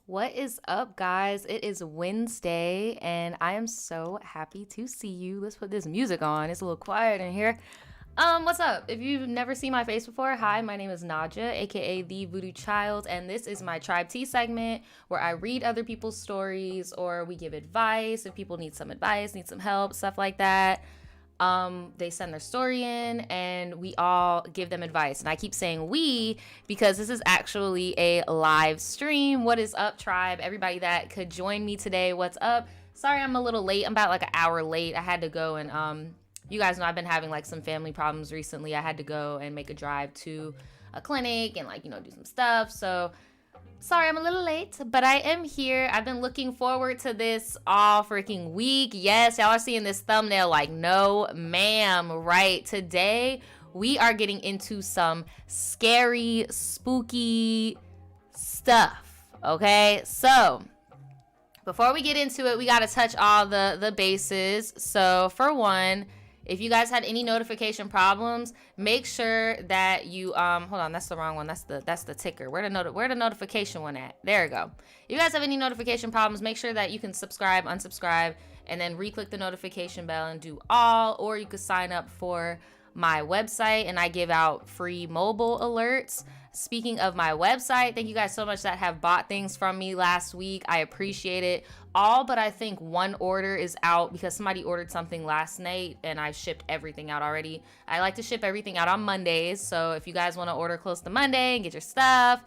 What is up, guys? It is Wednesday, and I am so happy to see you. Let's put this music on. It's a little quiet in here. What's up? If you've never seen my face before, hi, my name is Nadja, aka The VoodooChild, and this is my Tribe Tea segment where I read other people's stories or we give advice if people need some advice, need some help, stuff like that. They send their story in and we all give them advice. And I keep saying we because this is actually a live stream. What is up, Tribe? Everybody that could join me today, what's up? Sorry, I'm a little late. I'm about like an hour late. I had to go and, you guys know I've been having like some family problems recently. I had to go and make a drive to a clinic and like, do some stuff. So sorry, I'm a little late, but I am here. I've been looking forward to this all freaking week. Yes, y'all are seeing this thumbnail like, no, ma'am, right? Today, we are getting into some scary, spooky stuff, okay? So, before we get into it, we got to touch all the bases. So, for one, if you guys had any notification problems, make sure that you hold on, that's the wrong one. That's the ticker. Where the notification one at? There you go. If you guys have any notification problems, make sure that you can subscribe, unsubscribe, and then re-click the notification bell and do all, or you could sign up for my website and I give out free mobile alerts. Speaking of my website, thank you guys so much that have bought things from me last week. I appreciate it. All but I think one order is out because somebody ordered something last night and I shipped everything out already. I like to ship everything out on Mondays. So if you guys want to order close to Monday and get your stuff,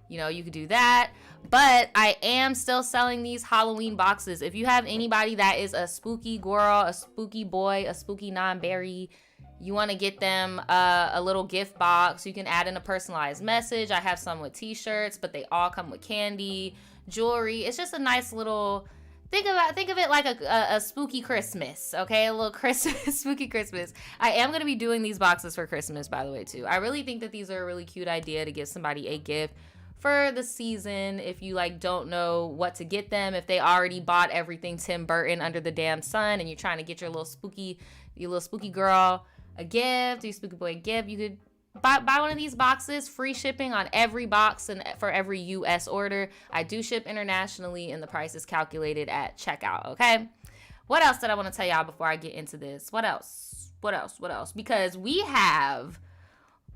you could do that. But I am still selling these Halloween boxes. If you have anybody that is a spooky girl, a spooky boy, a spooky non-berry, you want to get them a little gift box, you can add in a personalized message. I have some with t-shirts, but they all come with candy, jewelry. It's just a nice little, think of it like a spooky Christmas, okay? A little Christmas, spooky Christmas. I am going to be doing these boxes for Christmas, by the way, too. I really think that these are a really cute idea to give somebody a gift for the season. If you don't know what to get them, if they already bought everything Tim Burton under the damn sun and you're trying to get your little spooky girl a gift, your spooky boy a gift, you could buy one of these boxes, free shipping on every box and for every US order. I do ship internationally and the price is calculated at checkout, okay? What else did I want to tell y'all before I get into this? What else? Because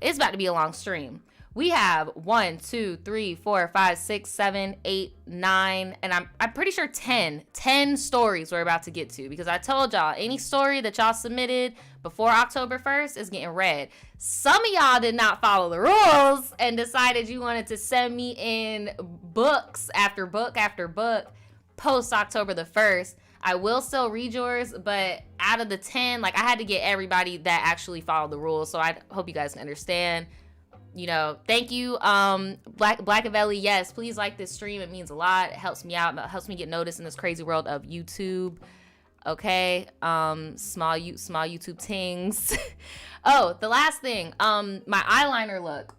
it's about to be a long stream. We have 1, 2, 3, 4, 5, 6, 7, 8, 9, and I'm pretty sure 10 stories we're about to get to, because I told y'all any story that y'all submitted before October 1st is getting read. Some of y'all did not follow the rules and decided you wanted to send me in books after book after book post October the 1st. I will still read yours, but out of the 10, I had to get everybody that actually followed the rules, so I hope you guys can understand. Thank you, Black Avelli. Yes, please like this stream. It means a lot. It helps me out. It helps me get noticed in this crazy world of YouTube. Okay, small YouTube tings. Oh, the last thing, my eyeliner look.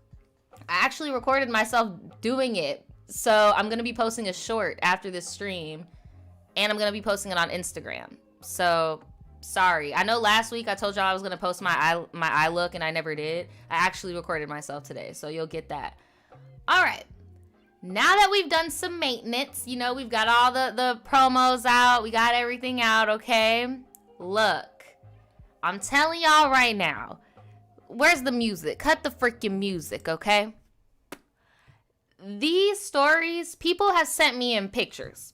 I actually recorded myself doing it, so I'm gonna be posting a short after this stream, and I'm gonna be posting it on Instagram. So sorry. I know last week I told y'all I was going to post my eye look and I never did. I actually recorded myself today, so you'll get that. All right. Now that we've done some maintenance, we've got all the promos out. We got everything out, okay? Look, I'm telling y'all right now. Where's the music? Cut the freaking music, okay? These stories, people have sent me in pictures.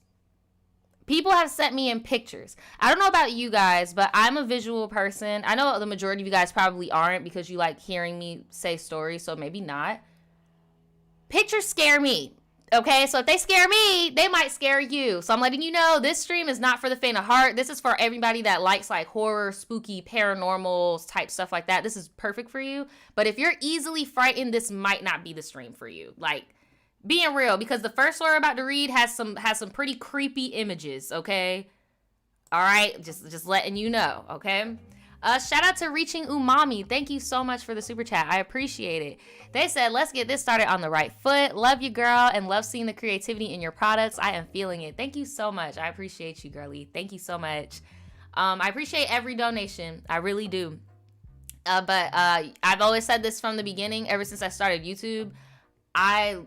I don't know about you guys, but I'm a visual person. I know the majority of you guys probably aren't because you like hearing me say stories, so maybe not. Pictures scare me, okay? So if they scare me, they might scare you. So I'm letting you know this stream is not for the faint of heart. This is for everybody that likes horror, spooky, paranormal type stuff like that. This is perfect for you. But if you're easily frightened, this might not be the stream for you. Being real, because the first story we're about to read has some pretty creepy images, okay? All right, just letting you know, okay? Shout out to Reaching Umami. Thank you so much for the super chat. I appreciate it. They said, let's get this started on the right foot. Love you, girl, and love seeing the creativity in your products. I am feeling it. Thank you so much. I appreciate you, girly. Thank you so much. I appreciate every donation. I really do. But I've always said this from the beginning, ever since I started YouTube. I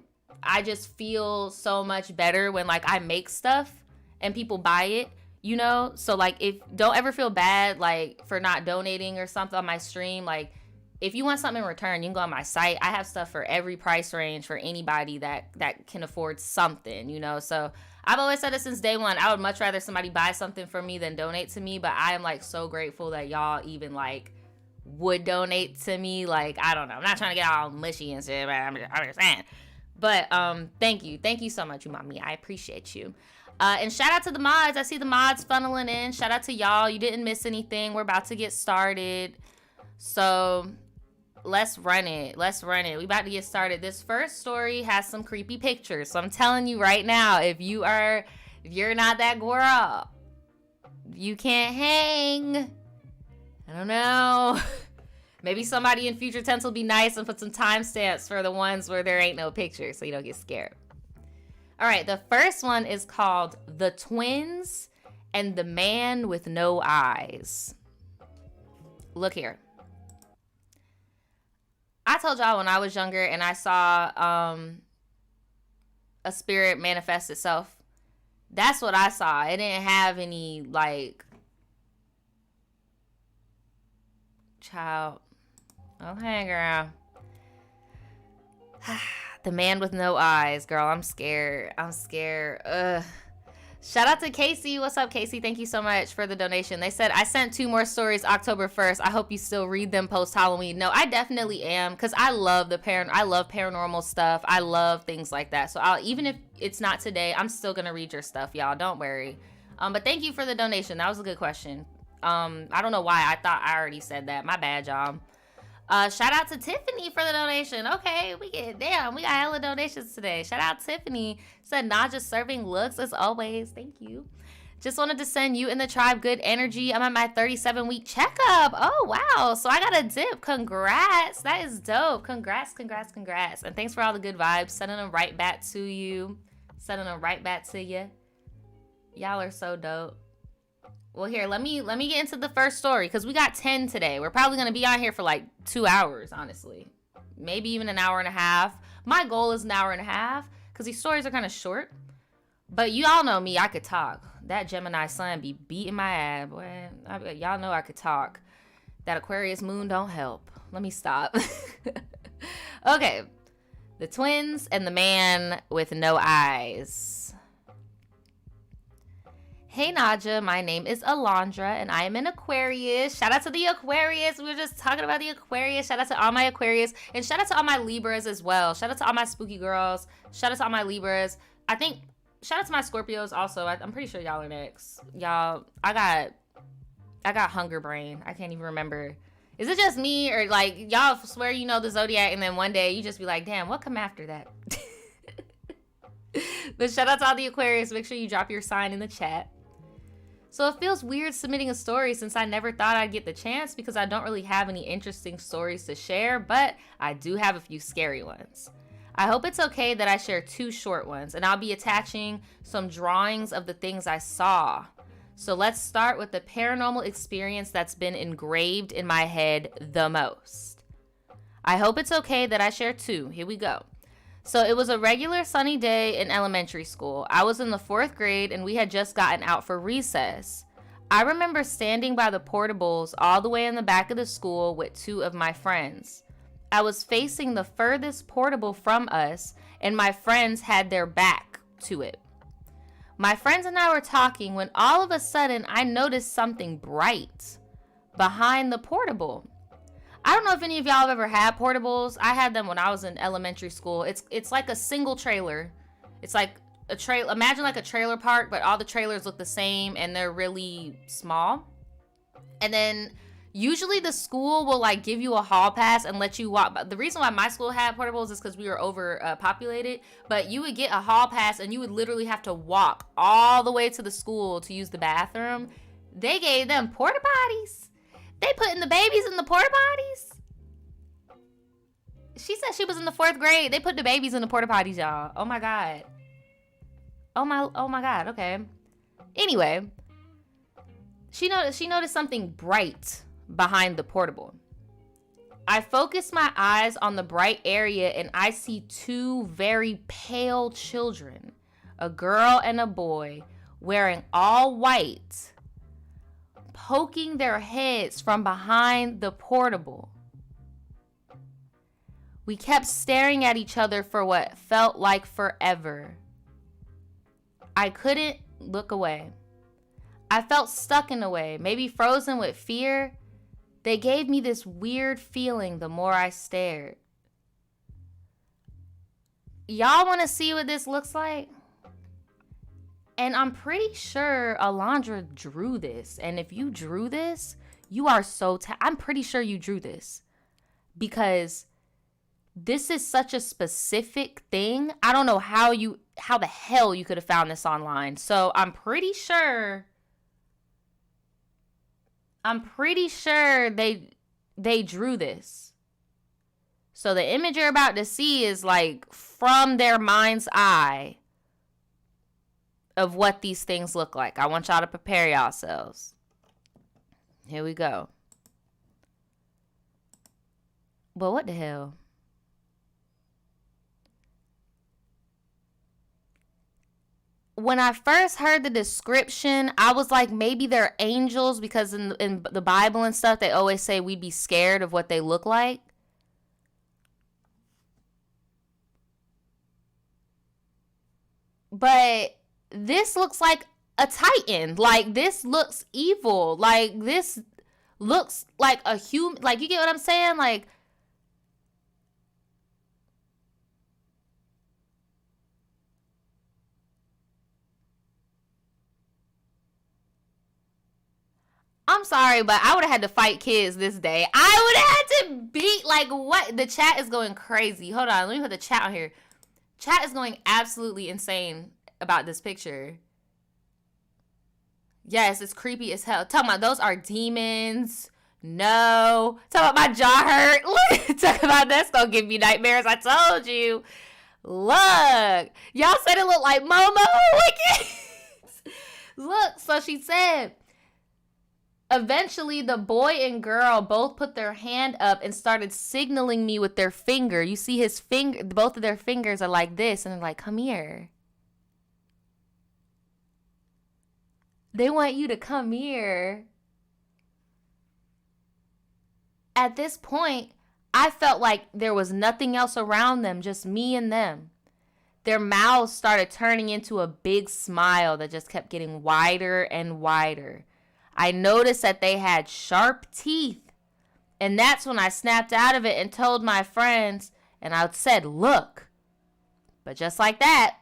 I just feel so much better when like I make stuff and people buy it, you know? So like, if don't ever feel bad like for not donating or something on my stream. Like, if you want something in return, you can go on my site. I have stuff for every price range for anybody that can afford something, you know? So I've always said it since day one. I would much rather somebody buy something from me than donate to me. But I am like so grateful that y'all even like would donate to me. Like, I don't know. I'm not trying to get all mushy and shit, but I'm just saying. But thank you so much, Umami. I appreciate you. And shout out to the mods. I see the mods funneling in. Shout out to y'all. You didn't miss anything. We're about to get started. So let's run it. We about to get started. This first story has some creepy pictures. So I'm telling you right now, if you're not that girl, you can't hang. I don't know. Maybe somebody in future tense will be nice and put some timestamps for the ones where there ain't no picture so you don't get scared. All right, the first one is called The Twins and the Man with No Eyes. Look here. I told y'all when I was younger and I saw a spirit manifest itself. That's what I saw. It didn't have any, like, child. Okay, girl. The Man with No Eyes. Girl, I'm scared. Ugh. Shout out to Casey. What's up, Casey? Thank you so much for the donation. They said, I sent 2 more stories October 1st. I hope you still read them post-Halloween. No, I definitely am, because I love I love paranormal stuff. I love things like that. So even if it's not today, I'm still going to read your stuff, y'all. Don't worry. But thank you for the donation. That was a good question. I don't know why. I thought I already said that. My bad, y'all. Shout out to Tiffany for the donation. Okay, we got hella donations today. Shout out Tiffany. Said Nadja serving looks as always. Thank you. Just wanted to send you and the tribe good energy. I'm at my 37-week checkup. Oh, wow. So I got a dip. Congrats. That is dope. Congrats. And thanks for all the good vibes. Sending them right back to you. Y'all are so dope. Well, here, let me get into the first story, because we got 10 today. We're probably going to be on here for like 2 hours, honestly. Maybe even an hour and a half. My goal is an hour and a half, because these stories are kind of short. But you all know me, I could talk. That Gemini sun be beating my ass, boy. Y'all know I could talk. That Aquarius moon don't help. Let me stop. Okay. The Twins and the Man with No Eyes. Hey Nadja, my name is Alondra and I am an Aquarius. Shout out to the Aquarius. We were just talking about the Aquarius. Shout out to all my Aquarius and shout out to all my Libras as well. Shout out to all my spooky girls. Shout out to all my Libras. Shout out to my Scorpios also. I'm pretty sure y'all are next. Y'all, I got hunger brain. I can't even remember. Is it just me or like y'all swear you know the zodiac and then one day you just be like, damn, what come after that? But shout out to all the Aquarius. Make sure you drop your sign in the chat. So it feels weird submitting a story since I never thought I'd get the chance because I don't really have any interesting stories to share, but I do have a few scary ones. I hope it's okay that I share 2 short ones, and I'll be attaching some drawings of the things I saw. So let's start with the paranormal experience that's been engraved in my head the most. I hope it's okay that I share 2. Here we go. So it was a regular sunny day in elementary school. I was in the 4th grade and we had just gotten out for recess. I remember standing by the portables all the way in the back of the school with 2 of my friends. I was facing the furthest portable from us and my friends had their back to it. My friends and I were talking when all of a sudden I noticed something bright behind the portable. I don't know if any of y'all have ever had portables. I had them when I was in elementary school. It's like a single trailer. It's like a trailer. Imagine like a trailer park, but all the trailers look the same and they're really small. And then usually the school will like give you a hall pass and let you walk. But the reason why my school had portables is because we were overpopulated. But you would get a hall pass and you would literally have to walk all the way to the school to use the bathroom. They gave them porta potties. They putting the babies in the porta potties. She said she was in the 4th grade. They put the babies in the porta potties, y'all. Oh my God. Oh my God. Okay. Anyway, she noticed something bright behind the portable. I focus my eyes on the bright area and I see two very pale children, a girl and a boy, wearing all white, poking their heads from behind the portable. We kept staring at each other for what felt like forever. I couldn't look away. I felt stuck in a way, maybe frozen with fear. They gave me this weird feeling the more I stared. Y'all want to see what this looks like? And I'm pretty sure Alondra drew this. And if you drew this, you are so I'm pretty sure you drew this. Because this is such a specific thing. I don't know how the hell you could have found this online. So I'm pretty sure they drew this. So the image you're about to see is like from their mind's eye of what these things look like. I want y'all to prepare yourselves. Here we go. But what the hell? When I first heard the description, I was like, maybe they're angels, because in the Bible and stuff, they always say we'd be scared of what they look like. But this looks like a Titan. Like, this looks evil. Like, this looks like a human. Like, you get what I'm saying? Like, I'm sorry, but I would have had to fight kids this day. I would have had to beat, like, what? The chat is going crazy. Hold on, let me put the chat on here. Chat is going absolutely insane about this picture. Yes, it's creepy as hell. Talking about those are demons. No. Talking about my jaw hurt. Look, talking about that's gonna give me nightmares. I told you. Look. Y'all said it looked like Momo. Look, so she said, eventually the boy and girl both put their hand up and started signaling me with their finger. You see his finger, both of their fingers are like this, and they're like, come here. They want you to come here. At this point, I felt like there was nothing else around them, just me and them. Their mouths started turning into a big smile that just kept getting wider and wider. I noticed that they had sharp teeth. And that's when I snapped out of it and told my friends, and I said, look. But just like that,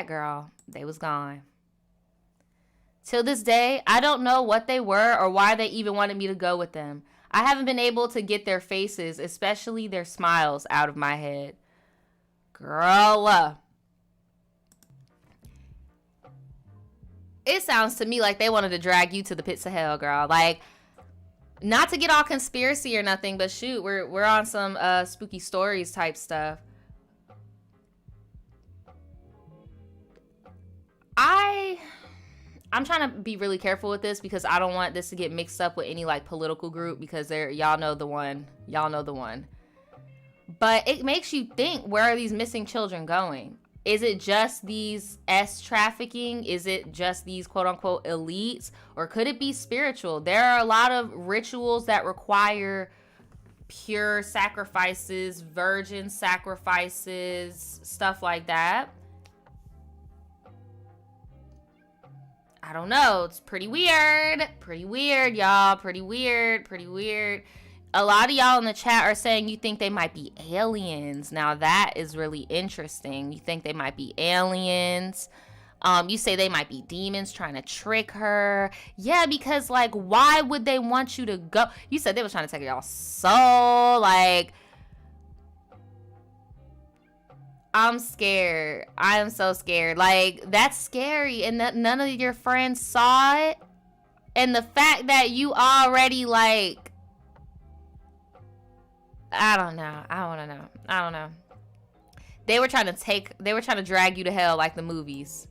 girl, they was gone. Till this day, I don't know what they were or why they even wanted me to go with them. I haven't been able to get their faces, especially their smiles, out of my head. Girl, it sounds to me like they wanted to drag you to the pits of hell, girl. Like, not to get all conspiracy or nothing, but shoot, we're on some spooky stories type stuff. I'm trying to be really careful with this because I don't want this to get mixed up with any like political group, because y'all know the one. But it makes you think, where are these missing children going? Is it just these trafficking? Is it just these quote unquote elites? Or could it be spiritual? There are a lot of rituals that require pure sacrifices, virgin sacrifices, stuff like that. I don't know. It's pretty weird. Pretty weird, y'all. Pretty weird. A lot of y'all in the chat are saying you think they might be aliens. Now that is really interesting. You think they might be aliens. You say they might be demons trying to trick her. Yeah, because like, why would they want you to go? You said they were trying to take y'all soul. Like, I'm scared. I am so scared. Like, that's scary. And that none of your friends saw it. And the fact that you already like, I don't know. They were trying to drag you to hell like the movies.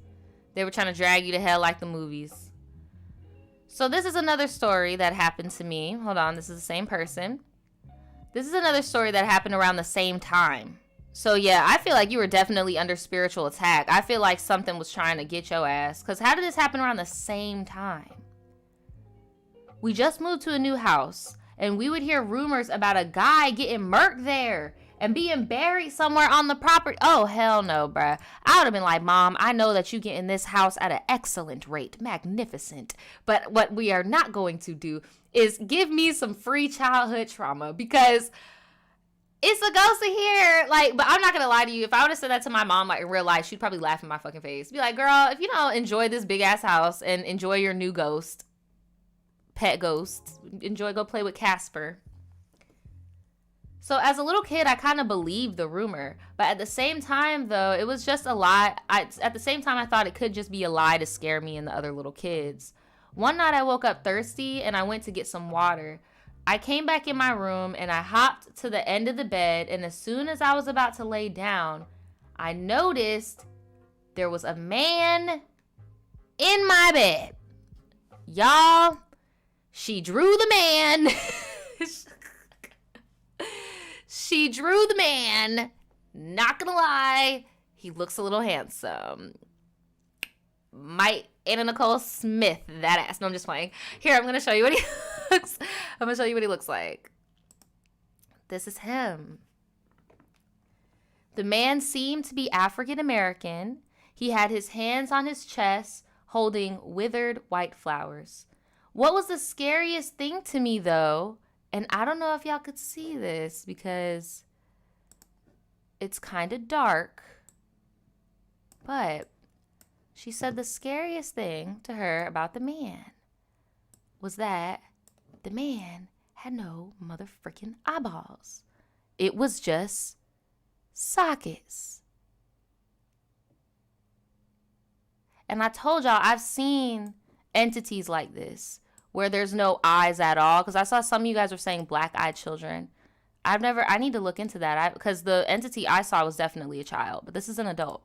So this is another story that happened to me. Hold on, this is the same person. This is another story that happened around the same time. So yeah, I feel like you were definitely under spiritual attack. I feel like something was trying to get your ass. Because how did this happen around the same time? We just moved to a new house, and we would hear rumors about a guy getting murked there and being buried somewhere on the property. Oh, hell no, bruh. I would have been like, Mom, I know that you get in this house at an excellent rate. Magnificent. But what we are not going to do is give me some free childhood trauma, because it's a ghost in here. Like, but I'm not going to lie to you. If I would have said that to my mom, like in real life, she'd probably laugh in my fucking face. Be like, girl, if you don't enjoy this big ass house and enjoy your new ghost, pet ghost, enjoy, go play with Casper. So as a little kid, I kind of believed the rumor, but at the same time, though, it was just a lie. At the same time, I thought it could just be a lie to scare me and the other little kids. One night I woke up thirsty and I went to get some water. I came back in my room and I hopped to the end of the bed, and as soon as I was about to lay down, I noticed there was a man in my bed. Y'all, she drew the man. She drew the man. Not gonna lie, he looks a little handsome. Might Anna Nicole Smith that ass. No, I'm just playing. Here, I'm gonna show you what he looks. I'm gonna show you what he looks like. This is him. The man seemed to be African American. He had his hands on his chest, holding withered white flowers. What was the scariest thing to me, though, and I don't know if y'all could see this because it's kind of dark, but she said the scariest thing to her about the man was that the man had no motherfucking eyeballs. It was just sockets. And I told y'all, I've seen entities like this where there's no eyes at all, because I saw some of you guys were saying black-eyed children. I need to look into that, because the entity I saw was definitely a child, but this is an adult.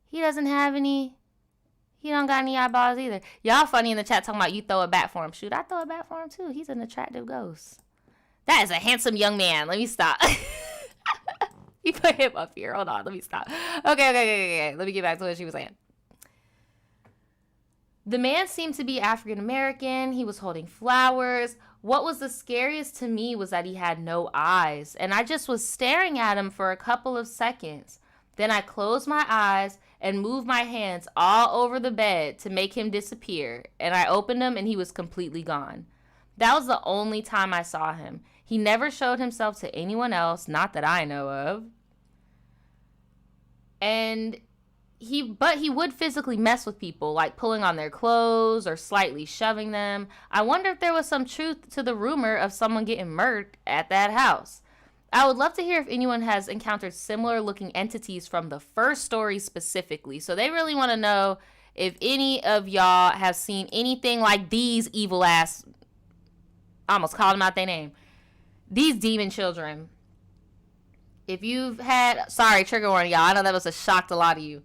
He doesn't have any, he don't got any eyeballs either. Y'all funny in the chat talking about you throw it back for him. Shoot, I throw it back for him too. He's an attractive ghost. That is a handsome young man. Let me stop. You put him up here. Hold on, let me stop. Okay. Let me get back to what she was saying. The man seemed to be African American. He was holding flowers. What was the scariest to me was that he had no eyes, and I just was staring at him for a couple of seconds. Then I closed my eyes and moved my hands all over the bed to make him disappear, and I opened them and he was completely gone. That was the only time I saw him. He never showed himself to anyone else, not that I know of. And he would physically mess with people, like pulling on their clothes or slightly shoving them. I wonder if there was some truth to the rumor of someone getting murdered at that house. I would love to hear if anyone has encountered similar looking entities from the first story specifically. So they really want to know if any of y'all have seen anything like these evil ass, I almost called them out their name, these demon children. If you've had, sorry, trigger warning, y'all. I know that was a shock to a lot of you.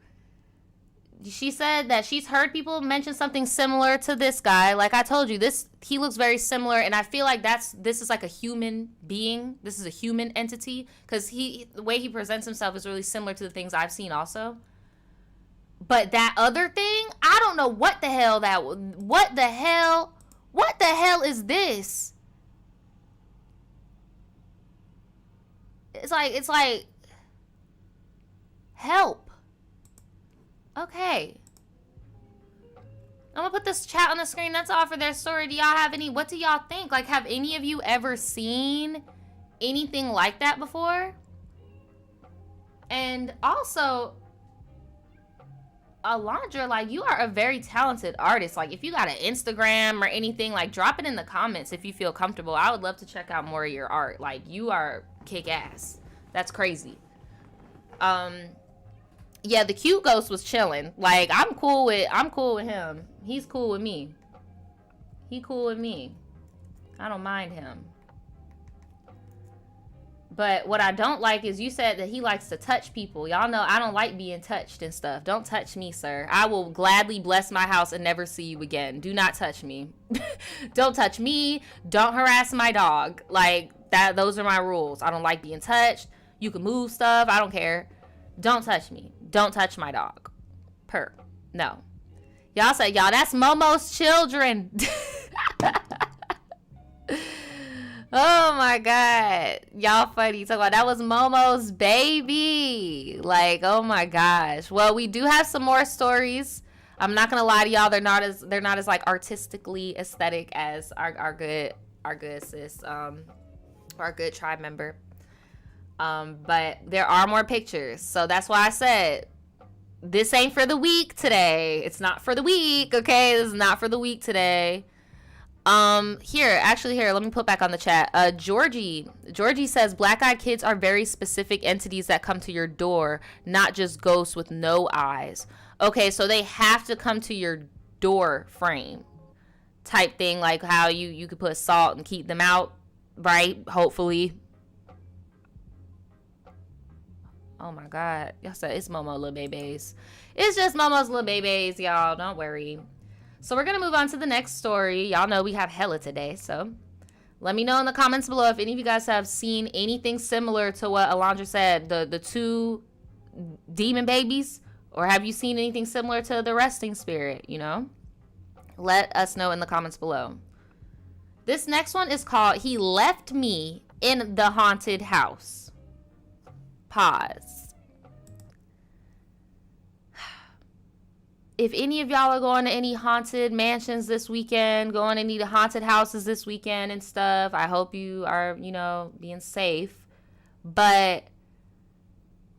She said that she's heard people mention something similar to this guy. Like I told you, he looks very similar, and I feel like this is like a human being. This is a human entity, because the way he presents himself is really similar to the things I've seen also. But that other thing, I don't know what the hell what the hell is this? It's like help. Okay. I'm gonna put this chat on the screen. That's all for their story. Do y'all have what do y'all think? Like, have any of you ever seen anything like that before? And also, Alondra, like, you are a very talented artist. Like, if you got an Instagram or anything, like, drop it in the comments if you feel comfortable. I would love to check out more of your art. Like, you are kick-ass. That's crazy. Yeah, the cute ghost was chilling. Like, I'm cool with him. He's cool with me. He cool with me. I don't mind him. But what I don't like is you said that he likes to touch people. Y'all know I don't like being touched and stuff. Don't touch me, sir. I will gladly bless my house and never see you again. Do not touch me. Don't touch me. Don't harass my dog. Like, that. Those are my rules. I don't like being touched. You can move stuff. I don't care. Don't touch me. Don't touch my dog. No. Y'all say, y'all, that's Momo's children. Oh my God. Y'all funny. Talk about that was Momo's baby. Like, oh my gosh. Well, we do have some more stories. I'm not gonna lie to y'all, they're not as like artistically aesthetic as our good sis, our good tribe member. But there are more pictures. So that's why I said this ain't for the week today. It's not for the week, okay? This is not for the week today. Here, let me put back on the chat. Georgie says black-eyed kids are very specific entities that come to your door, not just ghosts with no eyes. Okay, so they have to come to your door frame type thing, like how you could put salt and keep them out, right? Hopefully. Oh my God. Y'all said it's Momo little babies. It's just Momo's little babies, y'all. Don't worry. So we're going to move on to the next story. Y'all know we have hella today, so let me know in the comments below if any of you guys have seen anything similar to what Alondra said, the two demon babies, or have you seen anything similar to the resting spirit, you know? Let us know in the comments below. This next one is called He Left Me in the Haunted House. Pause. If any of y'all are going to any haunted mansions this weekend, going to any haunted houses this weekend and stuff, I hope you are, you know, being safe. But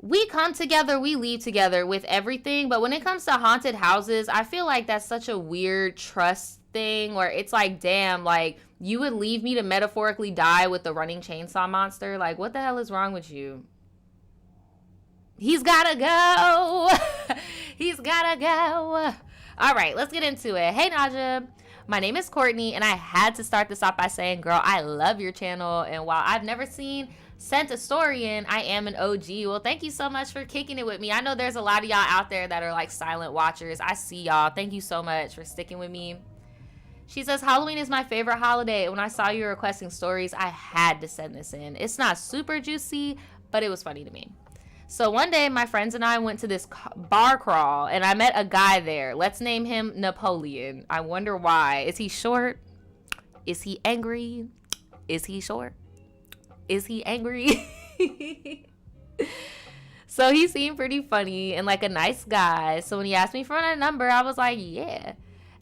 we come together, we leave together with everything. But when it comes to haunted houses, I feel like that's such a weird trust thing where it's like, damn, like you would leave me to metaphorically die with the running chainsaw monster. Like, what the hell is wrong with you? He's gotta go. He's gotta go. All right, let's get into it. Hey, Nadja. My name is Courtney, and I had to start this off by saying, girl, I love your channel. And while I've never sent a story in, I am an OG. Well, thank you so much for kicking it with me. I know there's a lot of y'all out there that are like silent watchers. I see y'all. Thank you so much for sticking with me. She says, Halloween is my favorite holiday. When I saw you requesting stories, I had to send this in. It's not super juicy, but it was funny to me. So one day, my friends and I went to this bar crawl, and I met a guy there. Let's name him Napoleon. I wonder why. Is he short? Is he angry? Is he short? Is he angry? So he seemed pretty funny and like a nice guy. So when he asked me for a number, I was like, yeah.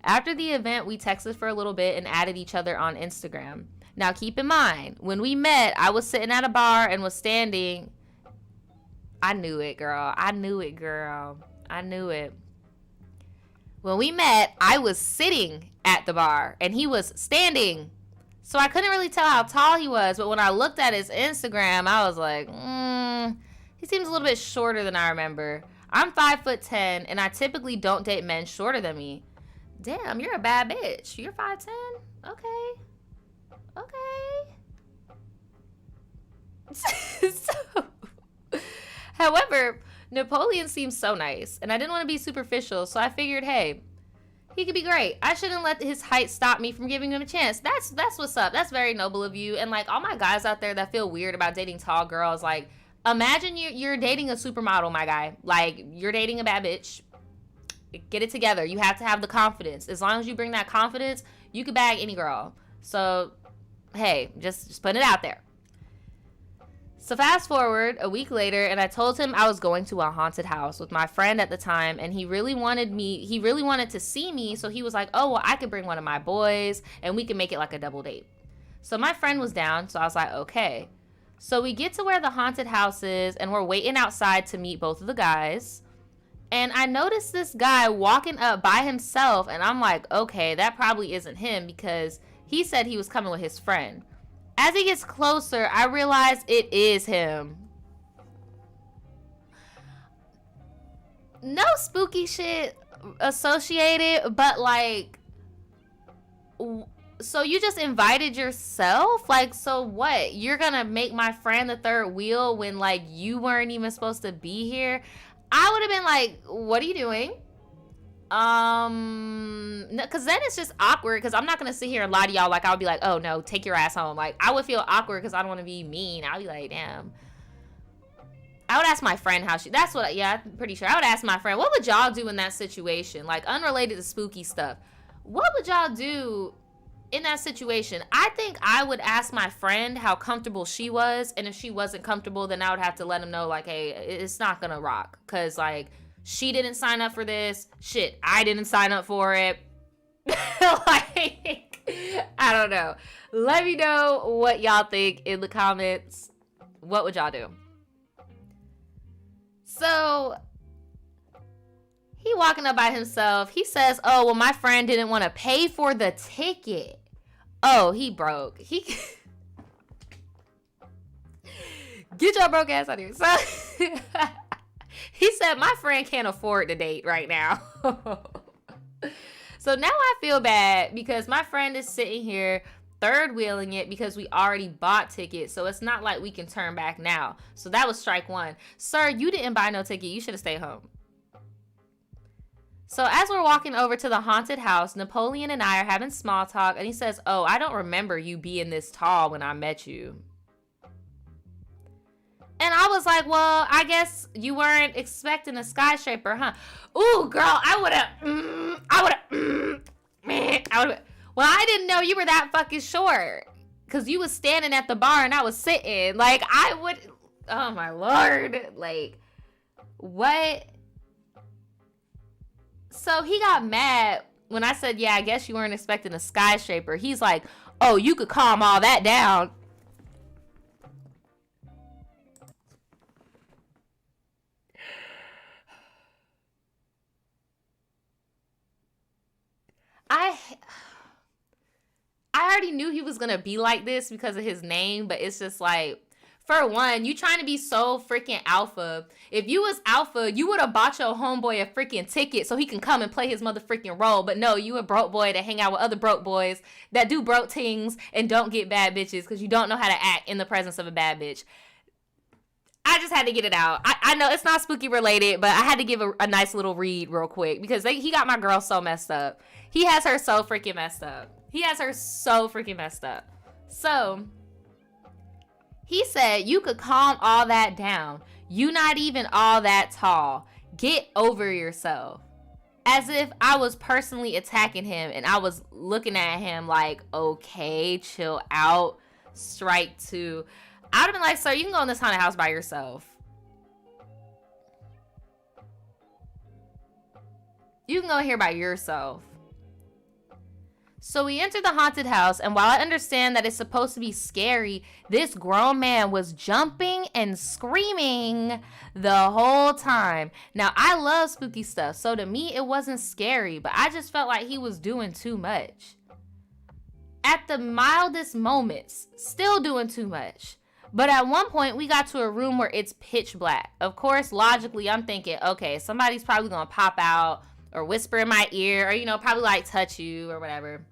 After the event, we texted for a little bit and added each other on Instagram. Now, keep in mind, when we met, I was sitting at a bar and was standing. I knew it, girl. I knew it, girl. I knew it. When we met, I was sitting at the bar and he was standing. So I couldn't really tell how tall he was. But when I looked at his Instagram, I was like, he seems a little bit shorter than I remember. I'm 5'10", and I typically don't date men shorter than me. Damn, you're a bad bitch. You're 5'10"? Okay. However, Napoleon seems so nice, and I didn't want to be superficial, so I figured, hey, he could be great. I shouldn't let his height stop me from giving him a chance. That's what's up. That's very noble of you. And like all my guys out there that feel weird about dating tall girls, like imagine you're dating a supermodel, my guy. Like you're dating a bad bitch. Get it together. You have to have the confidence. As long as you bring that confidence, you can bag any girl. So, hey, just putting it out there. So fast forward a week later, and I told him I was going to a haunted house with my friend at the time, and he really wanted to see me, so he was like, oh, well, I could bring one of my boys, and we can make it like a double date. So my friend was down, so I was like, okay. So we get to where the haunted house is, and we're waiting outside to meet both of the guys, and I noticed this guy walking up by himself, and I'm like, okay, that probably isn't him, because he said he was coming with his friend. As he gets closer, I realize it is him. No spooky shit associated, but like, So you just invited yourself? Like, so what? You're gonna make my friend the third wheel when, like, you weren't even supposed to be here? I would have been like, what are you doing? Because then it's just awkward, because I'm not gonna sit here and lie to y'all like I would be like, oh no, take your ass home. Like, I would feel awkward because I don't want to be mean. I'd be like, damn. I would ask my friend how she, that's what, yeah, I'm pretty sure. I would ask my friend, what would y'all do in that situation? Like, unrelated to spooky stuff. What would y'all do in that situation? I think I would ask my friend how comfortable she was, and if she wasn't comfortable, then I would have to let him know, like, hey, it's not gonna rock, because, like, she didn't sign up for this. Shit, I didn't sign up for it. Like, I don't know. Let me know what y'all think in the comments. What would y'all do? So, he walking up by himself. He says, oh, well, my friend didn't want to pay for the ticket. Oh, he broke. Get your broke ass out of here. So, he said, my friend can't afford the date right now. So now I feel bad because my friend is sitting here third wheeling it because we already bought tickets. So it's not like we can turn back now. So that was strike one. Sir, you didn't buy no ticket. You should have stayed home. So as we're walking over to the haunted house, Napoleon and I are having small talk. And he says, oh, I don't remember you being this tall when I met you. And I was like, well, I guess you weren't expecting a skyscraper, huh? Ooh, girl, I would have, well, I didn't know you were that fucking short. Because you was standing at the bar and I was sitting. Like, I would, oh my Lord. Like, what? So he got mad when I said, yeah, I guess you weren't expecting a skyscraper. He's like, oh, you could calm all that down. I already knew he was gonna be like this because of his name, but it's just like, for one, you trying to be so freaking alpha. If you was alpha, you would have bought your homeboy a freaking ticket so he can come and play his motherfucking role. But no, you a broke boy that hang out with other broke boys that do broke things and don't get bad bitches because you don't know how to act in the presence of a bad bitch. I just had to get it out. I know it's not spooky related, but I had to give a nice little read real quick because he got my girl so messed up. He has her so freaking messed up. So, he said, you could calm all that down. You not even all that tall. Get over yourself. As if I was personally attacking him and I was looking at him like, okay, chill out. Strike two. I would have been like, sir, you can go in this haunted house by yourself. You can go here by yourself. So we entered the haunted house, and while I understand that it's supposed to be scary, this grown man was jumping and screaming the whole time. Now, I love spooky stuff, so to me, it wasn't scary, but I just felt like he was doing too much. At the mildest moments, still doing too much. But at one point, we got to a room where it's pitch black. Of course, logically, I'm thinking, okay, somebody's probably going to pop out or whisper in my ear or, you know, probably like touch you or whatever.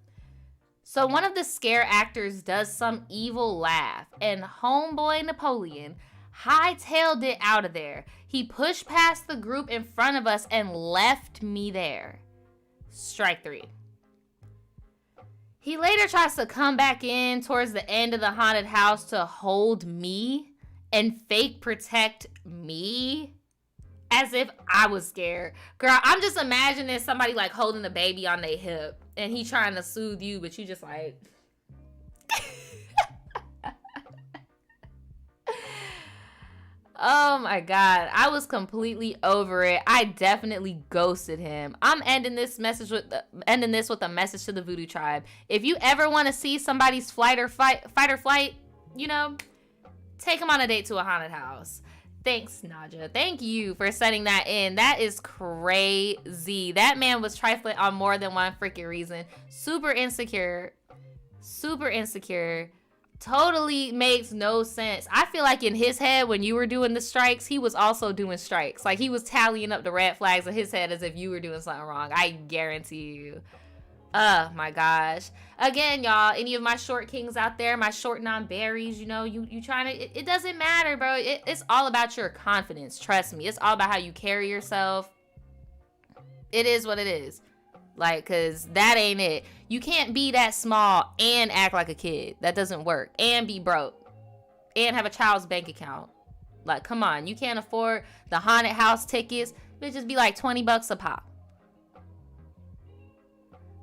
So one of the scare actors does some evil laugh, and homeboy Napoleon hightailed it out of there. He pushed past the group in front of us and left me there. Strike three. He later tries to come back in towards the end of the haunted house to hold me and fake protect me as if I was scared. Girl, I'm just imagining somebody like holding a baby on their hip and he trying to soothe you, but you just like... Oh my God. I was completely over it. I definitely ghosted him. I'm ending this with a message to the Voodoo Tribe. If you ever want to see somebody's fight or flight, you know, take them on a date to a haunted house. Thanks, Nadja. Thank you for sending that in. That is crazy. That man was trifling on more than one freaking reason. Super insecure. Totally makes no sense. I feel like in his head, when you were doing the strikes, he was also doing strikes. Like, he was tallying up the red flags in his head as if you were doing something wrong. I guarantee you. Oh my gosh. Again, y'all, any of my short kings out there, my short non-berries, you know, you trying to, it doesn't matter, bro. It's all about your confidence. Trust me. It's all about how you carry yourself. It is what it is. Like, cause that ain't it. You can't be that small and act like a kid. That doesn't work. And be broke. And have a child's bank account. Like, come on. You can't afford the haunted house tickets. It just be like $20 a pop.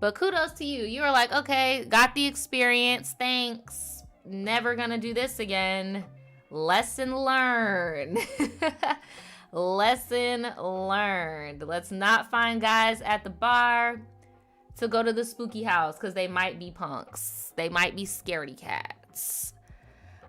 But kudos to you. You were like, okay, got the experience. Thanks. Never gonna do this again. Lesson learned. Lesson learned. Let's not find guys at the bar to go to the spooky house because they might be punks. They might be scaredy cats.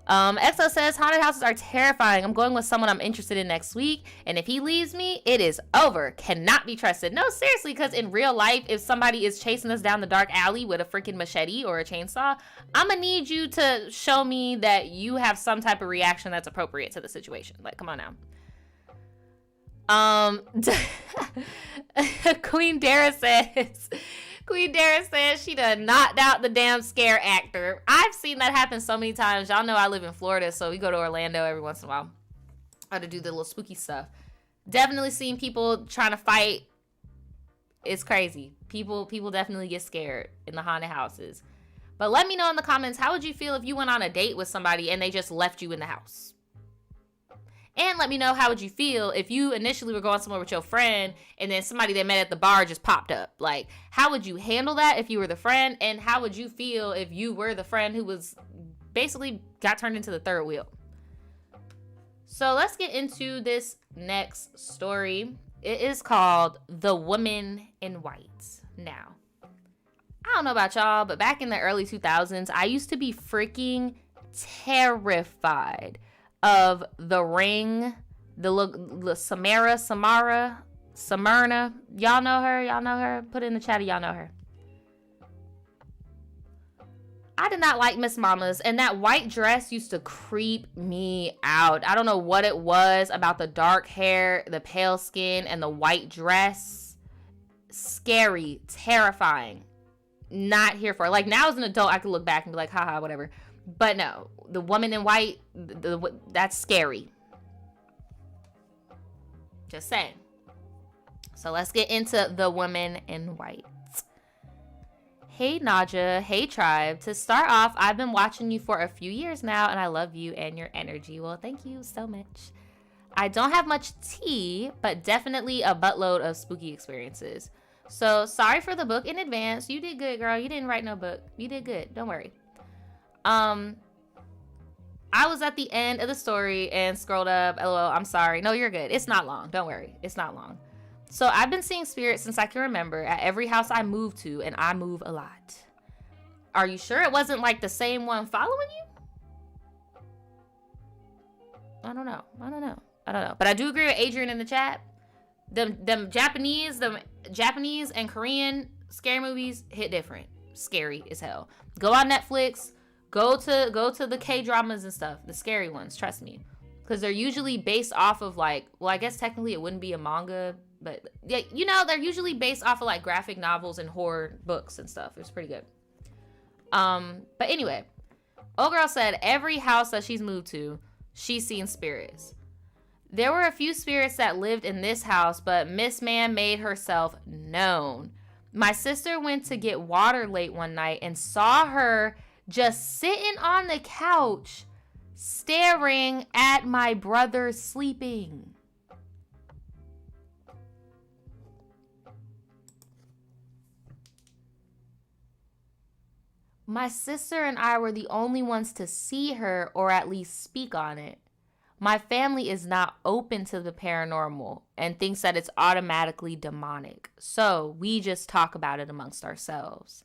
EXO says, haunted houses are terrifying. I'm going with someone I'm interested in next week. And if he leaves me, it is over. Cannot be trusted. No, seriously, because in real life, if somebody is chasing us down the dark alley with a freaking machete or a chainsaw, I'm going to need you to show me that you have some type of reaction that's appropriate to the situation. Like, come on now. Queen Dara says she done knocked out the damn scare actor. I've seen that happen so many times. Y'all know I live in Florida, so we go to Orlando every once in a while to do the little spooky stuff. Definitely seen people trying to fight. It's crazy. People definitely get scared in the haunted houses. But let me know in the comments, how would you feel if you went on a date with somebody and they just left you in the house? And let me know, how would you feel if you initially were going somewhere with your friend and then somebody they met at the bar just popped up? Like, how would you handle that if you were the friend? And how would you feel if you were the friend who was basically got turned into the third wheel? So let's get into this next story. It is called The Woman in White. Now, I don't know about y'all, but back in the early 2000s, I used to be freaking terrified of The Ring, the Smyrna. Y'all know her? Put it in the chat if y'all know her. I did not like Miss Mamas, and that white dress used to creep me out. I don't know what it was about the dark hair, the pale skin, and the white dress. Scary, terrifying. Not here for it. Like, now as an adult, I could look back and be like, haha, whatever. But no, the woman in white, that's scary. Just saying. So let's get into The Woman in White. Hey Nadja, hey tribe. To start off, I've been watching you for a few years now and I love you and your energy. Well, thank you so much. I don't have much tea, but definitely a buttload of spooky experiences. So sorry for the book in advance. You did good, girl. You didn't write no book. You did good. Don't worry. I was at the end of the story and scrolled up. LOL, I'm sorry. No, you're good. It's not long. Don't worry. It's not long. So I've been seeing spirits since I can remember at every house I move to, and I move a lot. Are you sure it wasn't like the same one following you? I don't know. But I do agree with Adrian in the chat. Them Japanese and Korean scary movies hit different. Scary as hell. Go on Netflix. Go to the K-dramas and stuff, the scary ones, trust me. Because they're usually based off of like, well, I guess technically it wouldn't be a manga, but yeah, you know, they're usually based off of like graphic novels and horror books and stuff. It's pretty good. But anyway, old girl said every house that she's moved to, she's seen spirits. There were a few spirits that lived in this house, but Miss Man made herself known. My sister went to get water late one night and saw her just sitting on the couch, staring at my brother sleeping. My sister and I were the only ones to see her or at least speak on it. My family is not open to the paranormal and thinks that it's automatically demonic. So we just talk about it amongst ourselves.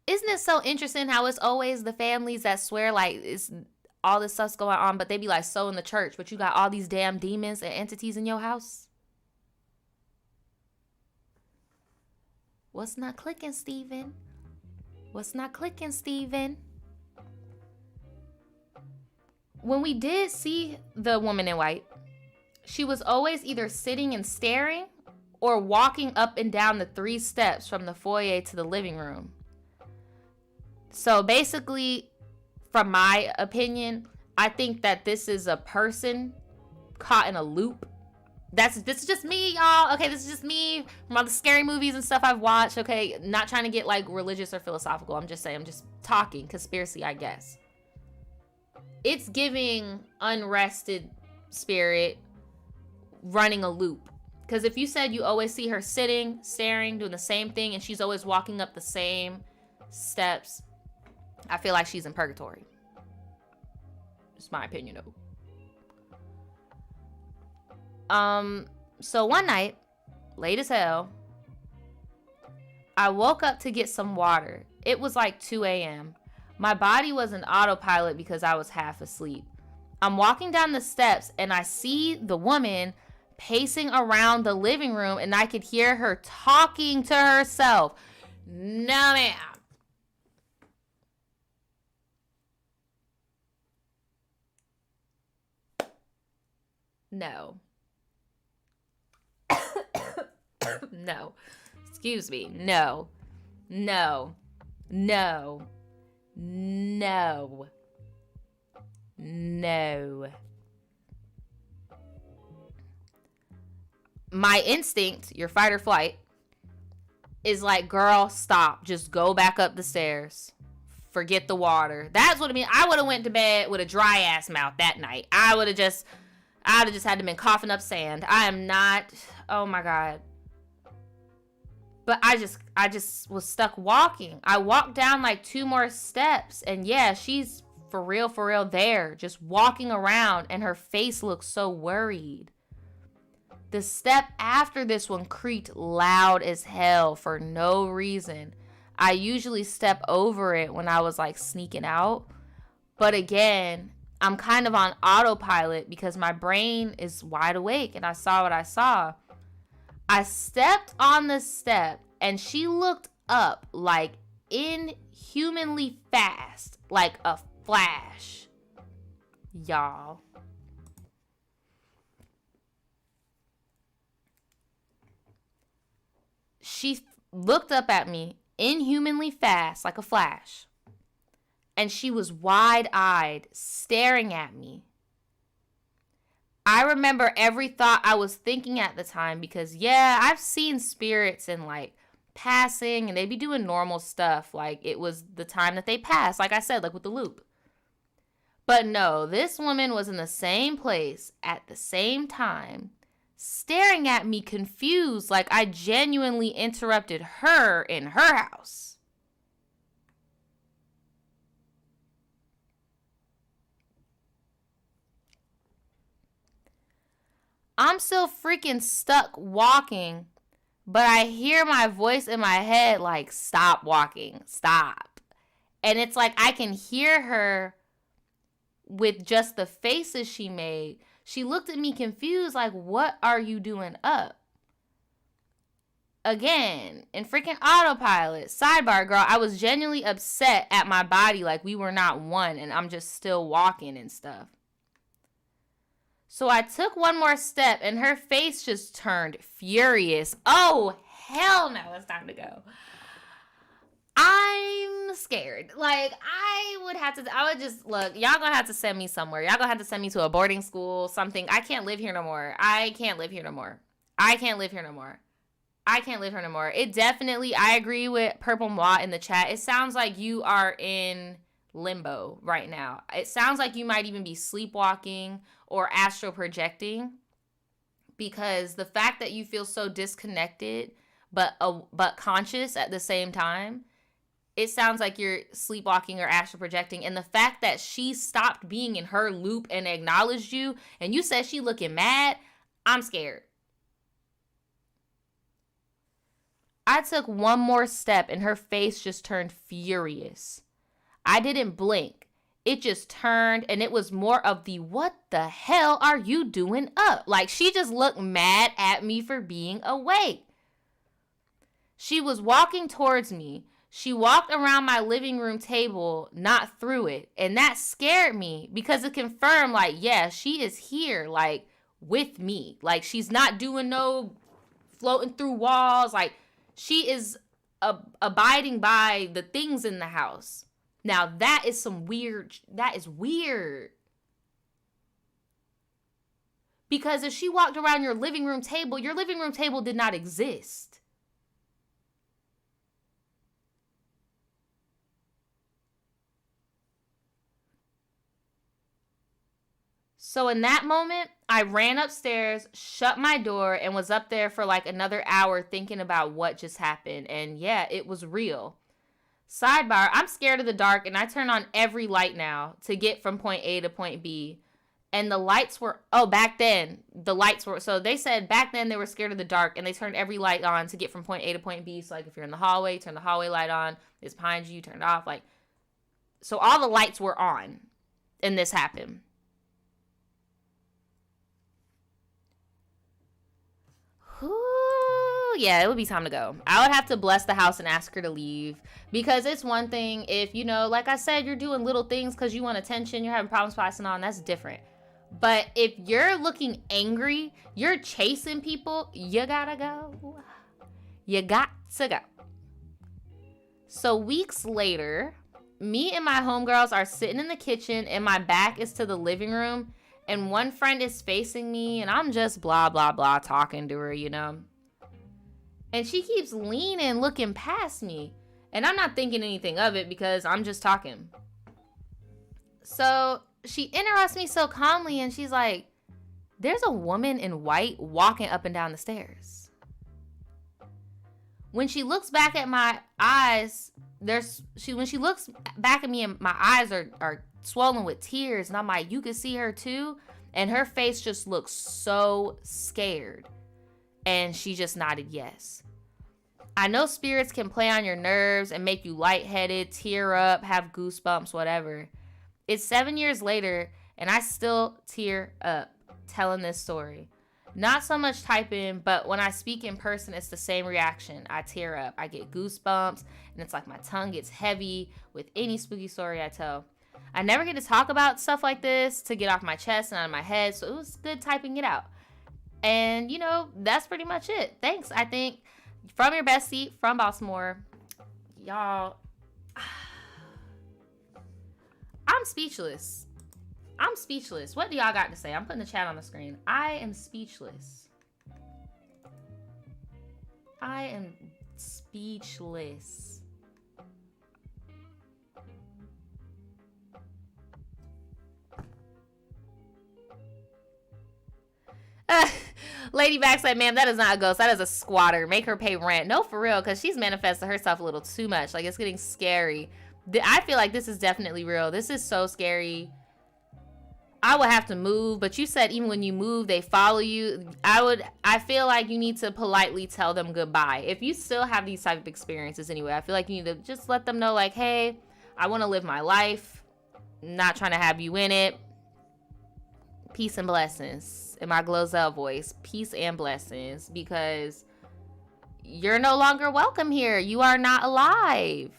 Isn't it so interesting how it's always the families that swear like it's all this stuff's going on, but they be like so in the church, but you got all these damn demons and entities in your house? What's not clicking, Steven? What's not clicking, Steven? When we did see the woman in white, She was always either sitting and staring or walking up and down the 3 steps from the foyer to the living room. So basically, from my opinion, I think that this is a person caught in a loop. This is just me, y'all. Okay, this is just me from all the scary movies and stuff I've watched. Okay, not trying to get like religious or philosophical. I'm just saying, I'm just talking conspiracy, I guess. It's giving unrested spirit running a loop. Because if you said you always see her sitting, staring, doing the same thing, and she's always walking up the same steps, I feel like she's in purgatory. It's my opinion, though. So one night, late as hell, I woke up to get some water. It was like 2 a.m. My body was in autopilot because I was half asleep. I'm walking down the steps and I see the woman pacing around the living room, and I could hear her talking to herself. No, ma'am. No. No. Excuse me. No. No. No. No. No. My instinct, your fight or flight, is like, girl, stop. Just go back up the stairs. Forget the water. That's what I mean. I would have went to bed with a dry ass mouth that night. I'd have just had to been coughing up sand. I am not, oh my God. But I just was stuck walking. I walked down like 2 more steps, and yeah, she's for real there, just walking around, and her face looks so worried. The step after this one creaked loud as hell for no reason. I usually step over it when I was like sneaking out. But again, I'm kind of on autopilot because my brain is wide awake and I saw what I saw. I stepped on the step and she looked up like inhumanly fast, like a flash. Y'all. She looked up at me inhumanly fast, like a flash. And she was wide-eyed, staring at me. I remember every thought I was thinking at the time because, yeah, I've seen spirits in, like, passing, and they'd be doing normal stuff. Like, it was the time that they passed, like I said, like with the loop. But no, this woman was in the same place at the same time, staring at me confused, like I genuinely interrupted her in her house. I'm still freaking stuck walking, but I hear my voice in my head like, stop walking, stop. And it's like I can hear her with just the faces she made. She looked at me confused, like, what are you doing up? Again, in freaking autopilot. Sidebar, girl, I was genuinely upset at my body, like we were not one, and I'm just still walking and stuff. So I took one more step, and her face just turned furious. Oh, hell no, it's time to go. I'm scared. Like, I would just, look, y'all gonna have to send me somewhere. Y'all gonna have to send me to a boarding school, something. I can't live here no more. It definitely, I agree with Purple Moi in the chat. It sounds like you are in limbo right now. It sounds like you might even be sleepwalking or astral projecting, because the fact that you feel so disconnected but conscious at the same time, it sounds like you're sleepwalking or astral projecting. And the fact that she stopped being in her loop and acknowledged you, and you said she looking mad, I'm scared. I took one more step and her face just turned furious. I didn't blink. It just turned, and it was more of the, what the hell are you doing up? Like, she just looked mad at me for being awake. She was walking towards me. She walked around my living room table, not through it. And that scared me because it confirmed, like, yeah, she is here. Like, with me. Like, she's not doing no floating through walls. Like, she is abiding by the things in the house. Now, that is weird. Because if she walked around your living room table did not exist. So in that moment, I ran upstairs, shut my door, and was up there for like another hour thinking about what just happened. And yeah, it was real. Sidebar, I'm scared of the dark, and I turn on every light now to get from point A to point B. And the lights were, back then, so they said back then they were scared of the dark, and they turned every light on to get from point A to point B. So like if you're in the hallway, turn the hallway light on. It's behind you, turn it off. Like, so all the lights were on, and this happened. Ooh, yeah, it would be time to go. I would have to bless the house and ask her to leave, because it's one thing if, you know, like I said, you're doing little things because you want attention, you're having problems passing on, that's different. But if you're looking angry, you're chasing people, you gotta go. You got to go. So weeks later, me and my homegirls are sitting in the kitchen and my back is to the living room. And one friend is facing me, and I'm just blah, blah, blah talking to her, you know. And she keeps leaning, looking past me. And I'm not thinking anything of it because I'm just talking. So she interrupts me so calmly, and she's like, there's a woman in white walking up and down the stairs. When she looks back at my eyes, when she looks back at me, and my eyes are swollen with tears, and I'm like, you can see her too? And her face just looks so scared. And she just nodded yes. I know spirits can play on your nerves and make you lightheaded, tear up, have goosebumps, whatever. It's 7 years later, and I still tear up telling this story. Not so much typing, but when I speak in person, it's the same reaction. I tear up. I get goosebumps, and it's like my tongue gets heavy with any spooky story I tell. I never get to talk about stuff like this to get off my chest and out of my head, so it was good typing it out. And, you know, that's pretty much it. Thanks, I think. From your bestie, from Baltimore. Y'all, I'm speechless. What do y'all got to say? I'm putting the chat on the screen. I am speechless. Lady Back said, ma'am, that is not a ghost. That is a squatter. Make her pay rent. No, for real, because she's manifested herself a little too much. Like, it's getting scary. I feel like this is definitely real. This is so scary. I would have to move, but you said even when you move, they follow you. I feel like you need to politely tell them goodbye. If you still have these type of experiences anyway, I feel like you need to just let them know, like, hey, I want to live my life. Not trying to have you in it. Peace and blessings. In my Glozell voice, peace and blessings, because you're no longer welcome here. You are not alive.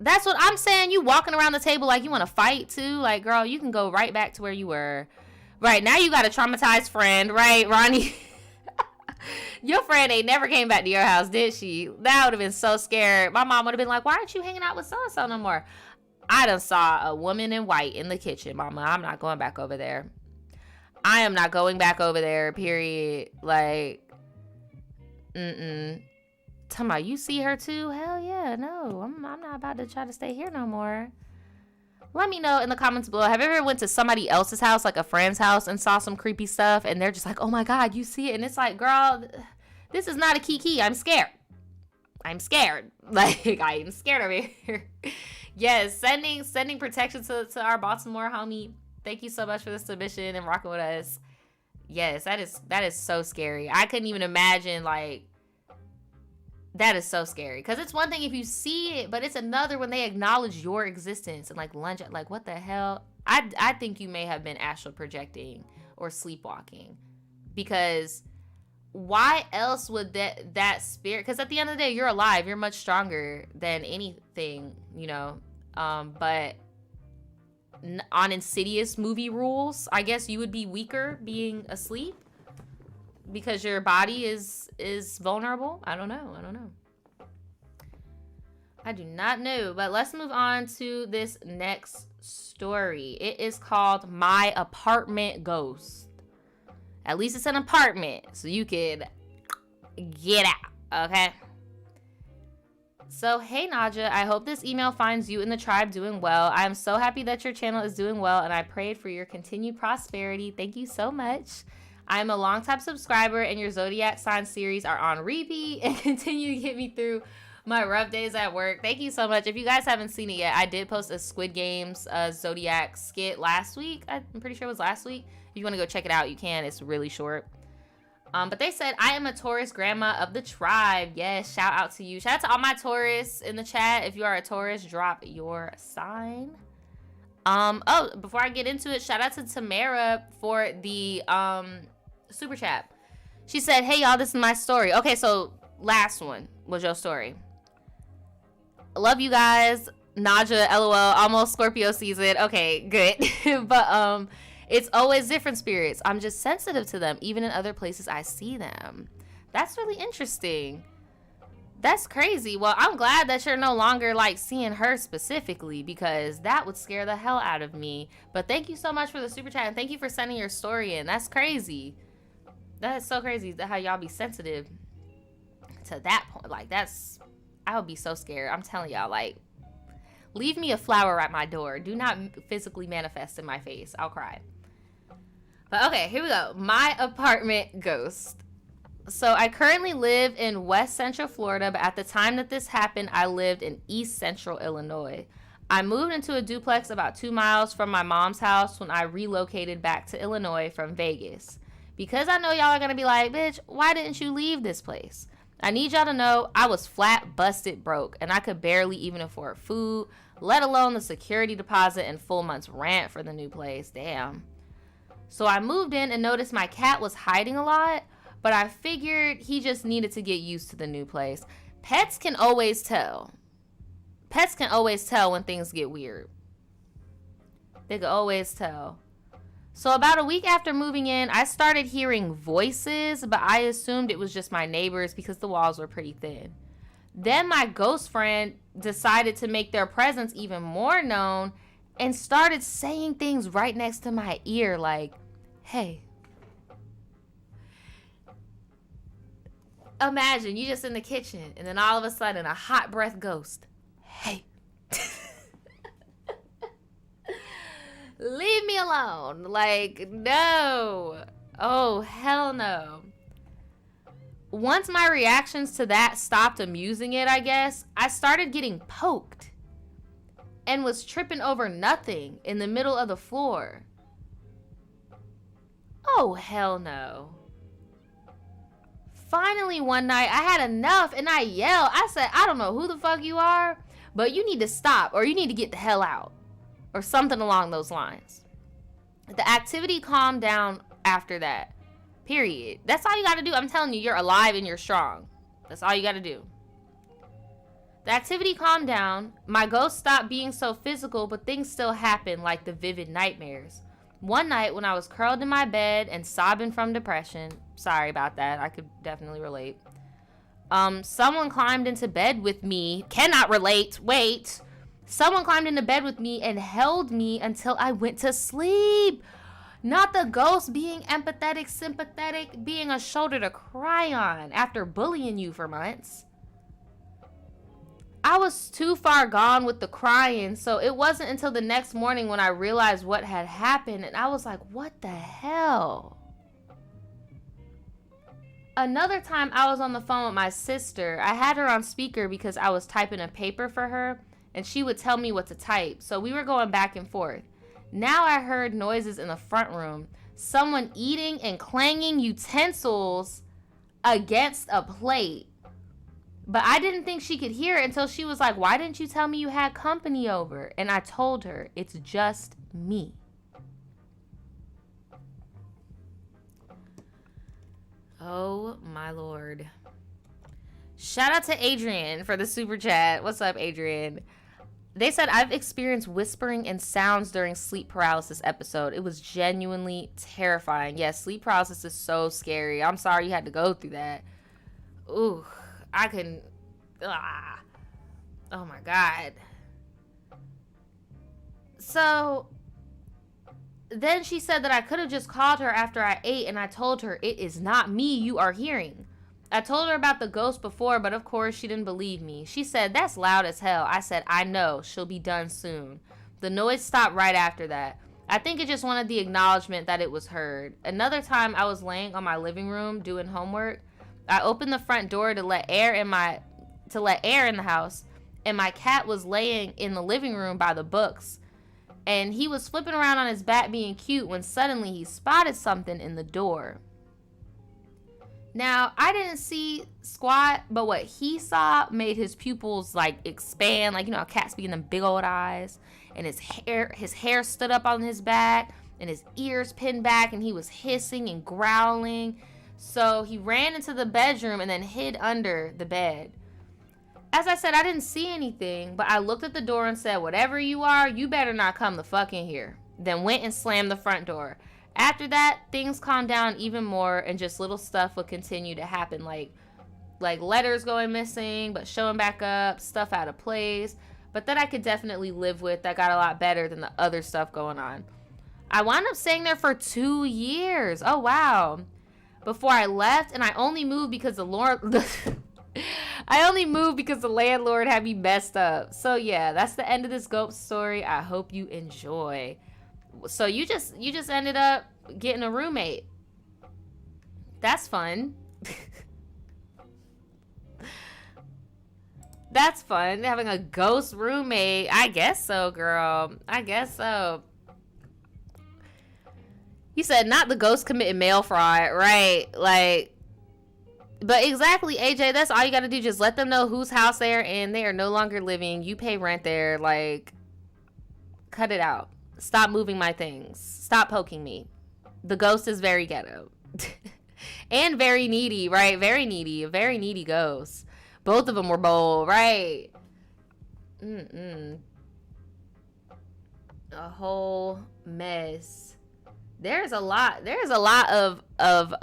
That's what I'm saying. You walking around the table like you want to fight too. Like, girl, you can go right back to where you were. Right, now you got a traumatized friend, right, Ronnie? Your friend ain't never came back to your house, did she? That would have been so scared. My mom would have been like, why aren't you hanging out with so-and-so no more? I done saw a woman in white in the kitchen, mama. I'm not going back over there. I am not going back over there, period. Like, talking about, you see her too? Hell yeah, no. I'm not about to try to stay here no more. Let me know in the comments below. Have you ever went to somebody else's house, like a friend's house, and saw some creepy stuff, and they're just like, oh my God, you see it? And it's like, girl, this is not a kiki. I'm scared. Like, I am scared over here. Yes, sending protection to our Baltimore homie. Thank you so much for the submission and rocking with us. Yes, that is so scary. I couldn't even imagine, like, that is so scary. Because it's one thing if you see it, but it's another when they acknowledge your existence and, like, lunge at, like, what the hell? I think you may have been astral projecting or sleepwalking. Because why else would that spirit? Because at the end of the day, you're alive. You're much stronger than anything, you know. But on Insidious movie rules, I guess you would be weaker being asleep because your body is vulnerable. I don't know. I do not know, but let's move on to this next story. It is called My Apartment Ghost. At least it's an apartment, so you could get out, okay? So, hey Nadja, I hope this email finds you and the tribe doing well. I am so happy that your channel is doing well, and I prayed for your continued prosperity. Thank you so much. I am a long-time subscriber, and your Zodiac sign series are on repeat and continue to get me through my rough days at work. Thank you so much. If you guys haven't seen it yet, I did post a Squid Games Zodiac skit last week. I'm pretty sure it was last week. If you want to go check it out, you can. It's really short. But they said, I am a Taurus grandma of the tribe. Yes, shout out to you. Shout out to all my Taurus in the chat. If you are a Taurus, drop your sign. Oh, before I get into it, shout out to Tamara for the super chat. She said, hey y'all, this is my story. Okay, so last one was your story. Love you guys. Nadja, LOL, almost Scorpio season. Okay, good. But it's always different spirits. I'm just sensitive to them, even in other places I see them. That's really interesting. That's crazy. Well, I'm glad that you're no longer like seeing her specifically, because that would scare the hell out of me. But thank you so much for the super chat, and thank you for sending your story in. That's crazy. That is so crazy how y'all be sensitive to that point. Like, that's, I would be so scared. I'm telling y'all, like, leave me a flower at my door. Do not physically manifest in my face. I'll cry. But okay, here we go. My apartment ghost. So I currently live in West Central Florida, but at the time that this happened, I lived in East Central Illinois. I moved into a duplex about 2 miles from my mom's house when I relocated back to Illinois from Vegas. Because I know y'all are going to be like, bitch, why didn't you leave this place? I need y'all to know I was flat busted broke, and I could barely even afford food, let alone the security deposit and full month's rent for the new place. Damn. So I moved in and noticed my cat was hiding a lot, but I figured he just needed to get used to the new place. Pets can always tell. Pets can always tell when things get weird. They can always tell. So about a week after moving in, I started hearing voices, but I assumed it was just my neighbors because the walls were pretty thin. Then my ghost friend decided to make their presence even more known and started saying things right next to my ear like, hey. Imagine you just in the kitchen and then all of a sudden a hot breath ghost. Hey. Leave me alone. Like, no. Oh, hell no. Once my reactions to that stopped amusing it, I guess, I started getting poked and was tripping over nothing in the middle of the floor. Oh, hell no. Finally, one night, I had enough and I yelled. I said, I don't know who the fuck you are, but you need to stop or you need to get the hell out. Or something along those lines. The activity calmed down after that. Period. That's all you got to do. I'm telling you, you're alive and you're strong. That's all you got to do. The activity calmed down. My ghost stopped being so physical, but things still happened, like the vivid nightmares. One night when I was curled in my bed and sobbing from depression. Sorry about that. I could definitely relate. Someone climbed into bed with me. Cannot relate. Wait. Someone climbed into bed with me and held me until I went to sleep. Not the ghost being empathetic, sympathetic, being a shoulder to cry on after bullying you for months. I was too far gone with the crying, so it wasn't until the next morning when I realized what had happened, and I was like, what the hell? Another time I was on the phone with my sister. I had her on speaker because I was typing a paper for her, and she would tell me what to type, so we were going back and forth. Now I heard noises in the front room, someone eating and clanging utensils against a plate. But I didn't think she could hear it until she was like, why didn't you tell me you had company over? And I told her, it's just me. Oh my Lord. Shout out to Adrian for the super chat. What's up, Adrian? They said, I've experienced whispering and sounds during sleep paralysis episode. It was genuinely terrifying. Yes, sleep paralysis is so scary. I'm sorry you had to go through that. Ooh, I couldn't. Oh my God. So then she said that I could have just called her after I ate, and I told her, it is not me you are hearing. I told her about the ghost before, but of course she didn't believe me. She said, that's loud as hell. I said, I know. She'll be done soon. The noise stopped right after that. I think it just wanted the acknowledgement that it was heard. Another time I was laying on my living room doing homework. I opened the front door to let air in the house, and my cat was laying in the living room by the books. And he was flipping around on his back being cute when suddenly he spotted something in the door. Now, I didn't see squat, but what he saw made his pupils like expand, like, you know, a cat's being them big old eyes, and his hair stood up on his back, and his ears pinned back, and he was hissing and growling. So he ran into the bedroom and then hid under the bed. As I said, I didn't see anything, but I looked at the door and said, whatever you are, you better not come the fuck in here. Then went and slammed the front door. After that, things calmed down even more, and just little stuff would continue to happen, like letters going missing, but showing back up, stuff out of place, but that I could definitely live with. That got a lot better than the other stuff going on. I wound up staying there for 2 years. Oh, wow. Before I left, and I only moved because the landlord had me messed up. So yeah, that's the end of this ghost story. I hope you enjoy. So you just ended up getting a roommate. That's fun. That's fun, having a ghost roommate. I guess so, girl. I guess so. You said not the ghost committing mail fraud, right? Like, but exactly, AJ, that's all you got to do. Just let them know whose house they're in. They are no longer living. You pay rent there. Like, cut it out. Stop moving my things. Stop poking me. The ghost is very ghetto. And very needy, right? Very needy. A very needy ghost. Both of them were bold, right? A whole mess. There's a lot of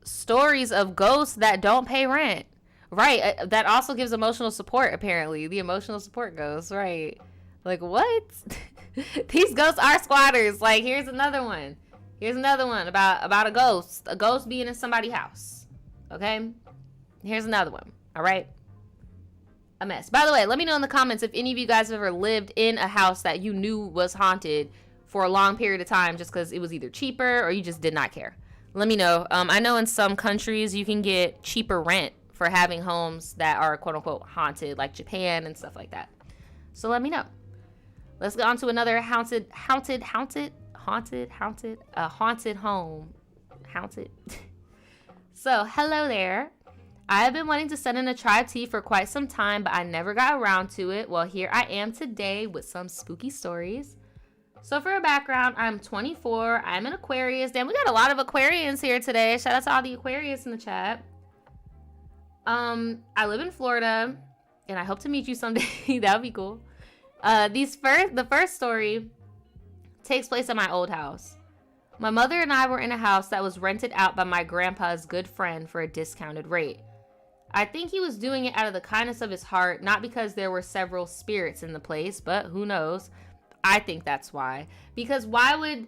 stories of ghosts that don't pay rent. Right. That also gives emotional support, apparently. The emotional support ghost, right? Like, what? These ghosts are squatters. Like, here's another one. Here's another one about a ghost. A ghost being in somebody's house. Okay? Here's another one. All right? A mess. By the way, let me know in the comments if any of you guys have ever lived in a house that you knew was haunted for a long period of time just because it was either cheaper or you just did not care. Let me know. I know in some countries you can get cheaper rent for having homes that are quote-unquote haunted, like Japan and stuff like that. So let me know. Let's go on to another haunted home. Haunted. So, hello there. I have been wanting to send in a tribe tea for quite some time, but I never got around to it. Well, here I am today with some spooky stories. So for a background, I'm 24. I'm an Aquarius. Damn, we got a lot of Aquarians here today. Shout out to all the Aquarius in the chat. I live in Florida, and I hope to meet you someday. That would be cool. The first story takes place at my old house. My mother and I were in a house that was rented out by my grandpa's good friend for a discounted rate. I think he was doing it out of the kindness of his heart, not because there were several spirits in the place, but who knows? I think that's why. Because why would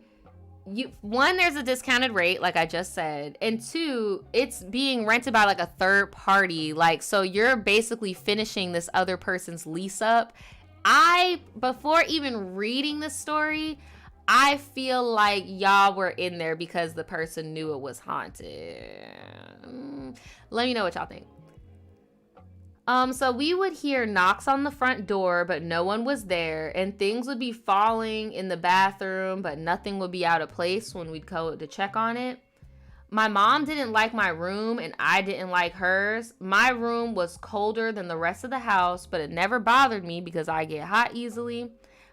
you... One, there's a discounted rate, like I just said. And two, it's being rented by like a third party. Like, so you're basically finishing this other person's lease up. Before even reading this story, I feel like y'all were in there because the person knew it was haunted. Let me know what y'all think. So we would hear knocks on the front door, but no one was there, and things would be falling in the bathroom, but nothing would be out of place when we'd go to check on it. My mom didn't like my room, and I didn't like hers. My room was colder than the rest of the house, but it never bothered me because I get hot easily.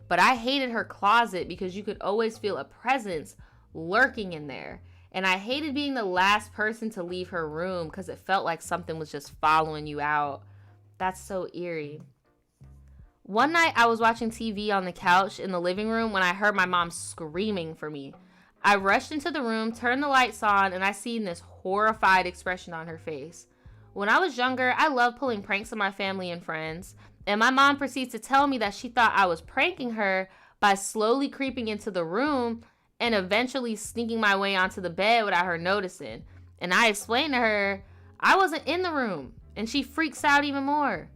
But I hated her closet because you could always feel a presence lurking in there. And I hated being the last person to leave her room because it felt like something was just following you out. That's so eerie. One night I was watching TV on the couch in the living room when I heard my mom screaming for me. I rushed into the room, turned the lights on, and I seen this horrified expression on her face. When I was younger, I loved pulling pranks on my family and friends, and my mom proceeds to tell me that she thought I was pranking her by slowly creeping into the room and eventually sneaking my way onto the bed without her noticing. And I explained to her I wasn't in the room, and she freaks out even more.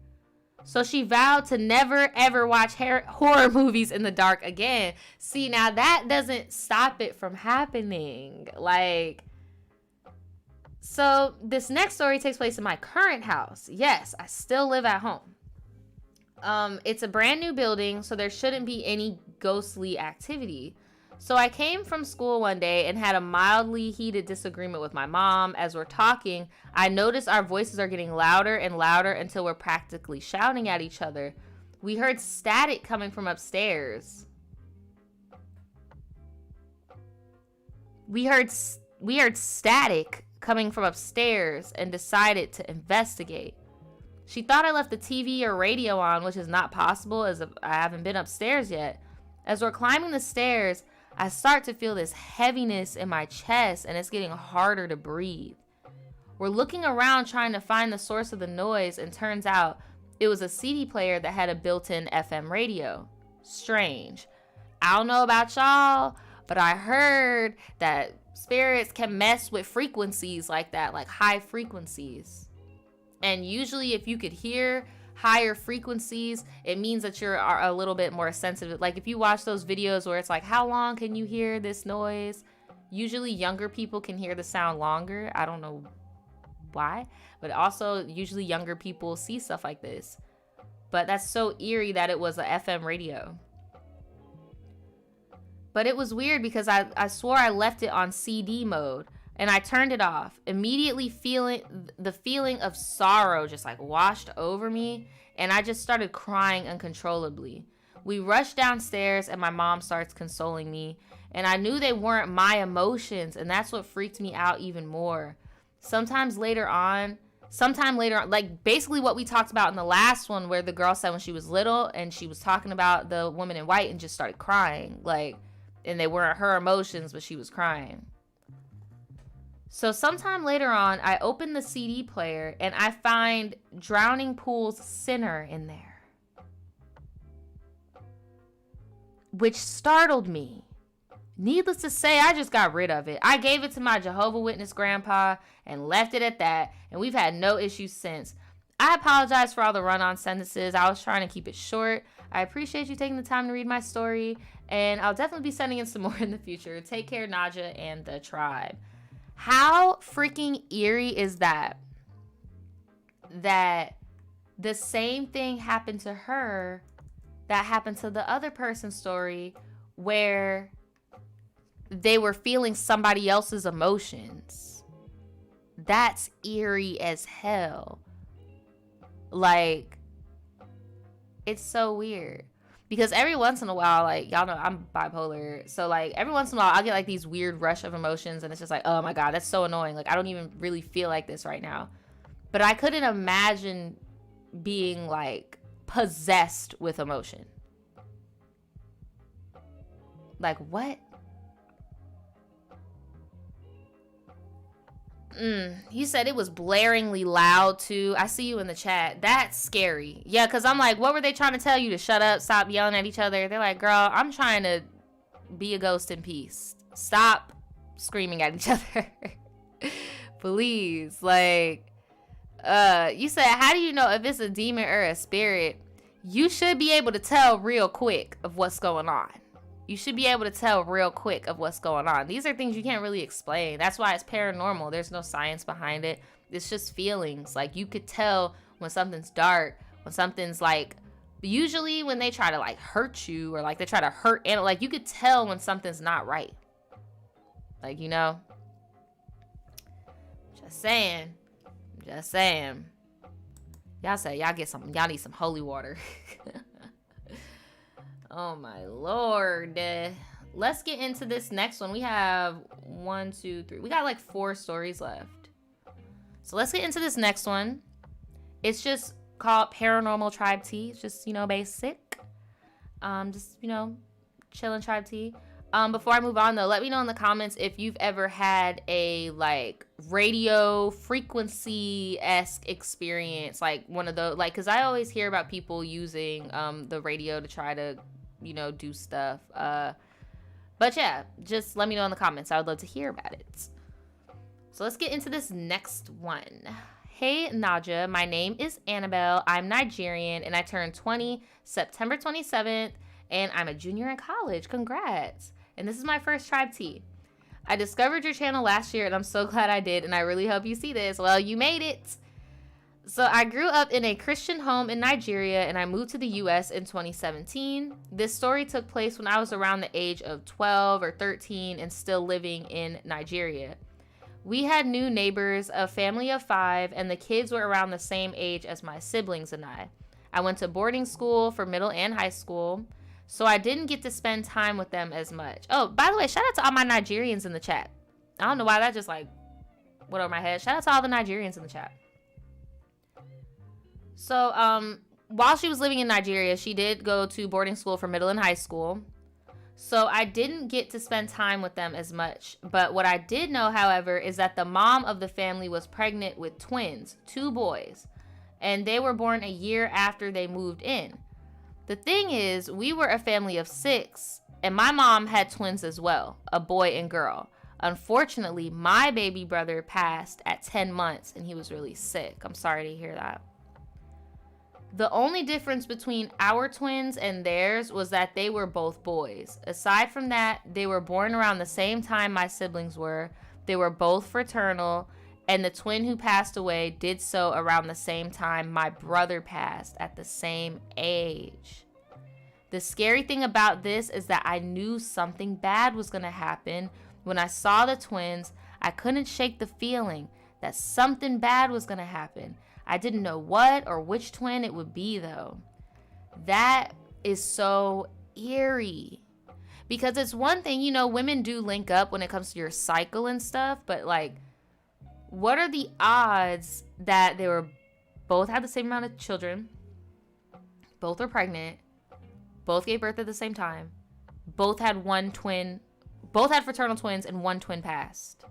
So she vowed to never ever watch horror movies in the dark again. See, now that doesn't stop it from happening. Like, so this next story takes place in my current house. Yes, I still live at home. It's a brand new building, so there shouldn't be any ghostly activity. So I came from school one day and had a mildly heated disagreement with my mom. As we're talking, I notice our voices are getting louder and louder until we're practically shouting at each other. We heard static coming from upstairs. We heard static coming from upstairs and decided to investigate. She thought I left the TV or radio on, which is not possible as I haven't been upstairs yet. As we're climbing the stairs, I start to feel this heaviness in my chest, and it's getting harder to breathe. We're looking around trying to find the source of the noise, and turns out it was a CD player that had a built-in FM radio. Strange. I don't know about y'all, but I heard that spirits can mess with frequencies like that, like high frequencies. And usually if you could hear higher frequencies, it means that you're a little bit more sensitive. Like if you watch those videos where it's like, how long can you hear this noise? Usually younger people can hear the sound longer. I don't know why, but also usually younger people see stuff like this. But that's so eerie that it was a FM radio. But it was weird because I swore I left it on CD mode. And I turned it off, immediately feeling the feeling of sorrow just like washed over me. And I just started crying uncontrollably. We rushed downstairs and my mom starts consoling me. And I knew they weren't my emotions. And that's what freaked me out even more. Sometime later on, like basically what we talked about in the last one where the girl said when she was little and she was talking about the woman in white and just started crying. Like, and they weren't her emotions, but she was crying. So sometime later on, I open the CD player and I find Drowning Pool's Sinner in there, which startled me. Needless to say, I just got rid of it. I gave it to my Jehovah's Witness grandpa and left it at that, and we've had no issues since. I apologize for all the run-on sentences. I was trying to keep it short. I appreciate you taking the time to read my story, and I'll definitely be sending in some more in the future. Take care, Nadja and the tribe. How freaking eerie is that? That the same thing happened to her that happened to the other person's story where they were feeling somebody else's emotions. That's eerie as hell. Like, it's so weird. Because every once in a while, like, y'all know I'm bipolar. So, like, every once in a while, I'll get, like, these weird rush of emotions. And it's just like, oh, my God, that's so annoying. Like, I don't even really feel like this right now. But I couldn't imagine being, like, possessed with emotion. Like, what? You said it was blaringly loud too. I see you in the chat. That's scary. Yeah, because I'm like, what were they trying to tell you? To shut up, stop yelling at each other? They're like, girl, I'm trying to be a ghost in peace. Stop screaming at each other. Please. Like, you said, how do you know if it's a demon or a spirit? You should be able to tell real quick of what's going on. You should be able to tell real quick of what's going on. These are things you can't really explain. That's why it's paranormal. There's no science behind it. It's just feelings. Like, you could tell when something's dark, when something's like, usually when they try to like hurt you or like they try to hurt, and like you could tell when something's not right. Like, you know, just saying. Y'all say y'all get some, y'all need some holy water. Oh my Lord. Let's get into this next one. We have 1, 2, 3. We got like 4 stories left. So let's get into this next one. It's just called Paranormal Tribe Tea. It's just, you know, basic. Just, chilling tribe tea. Before I move on though, let me know in the comments if you've ever had a like radio frequency-esque experience, like one of those, like, because I always hear about people using the radio to try to, do stuff. But yeah, just let me know in the comments. I would love to hear about it. So let's get into this next one. Hey Nadja, my name is Annabelle. I'm Nigerian and I turned 20 September 27th and I'm a junior in college. Congrats. And this is my first tribe tea. I discovered your channel last year and I'm so glad I did and I really hope you see this. Well, you made it. So I grew up in a Christian home in Nigeria and I moved to the US in 2017. This story took place when I was around the age of 12 or 13 and still living in Nigeria. We had new neighbors, a family of 5, and the kids were around the same age as my siblings and I. I went to boarding school for middle and high school, so I didn't get to spend time with them as much. Oh, by the way, shout out to all my Nigerians in the chat. I don't know why that just like went over my head. Shout out to all the Nigerians in the chat. So, while she was living in Nigeria, she did go to boarding school for middle and high school. So I didn't get to spend time with them as much. But what I did know, however, is that the mom of the family was pregnant with twins, 2 boys. And they were born a year after they moved in. The thing is, we were a family of 6. And my mom had twins as well, a boy and girl. Unfortunately, my baby brother passed at 10 months and he was really sick. I'm sorry to hear that. The only difference between our twins and theirs was that they were both boys. Aside from that, they were born around the same time my siblings were. They were both fraternal, and the twin who passed away did so around the same time my brother passed, at the same age. The scary thing about this is that I knew something bad was going to happen. When I saw the twins, I couldn't shake the feeling that something bad was going to happen. I didn't know what or which twin it would be, though. That is so eerie. Because it's one thing, women do link up when it comes to your cycle and stuff, but like, what are the odds that they were both had the same amount of children, both were pregnant, both gave birth at the same time, both had fraternal twins, and 1 twin passed?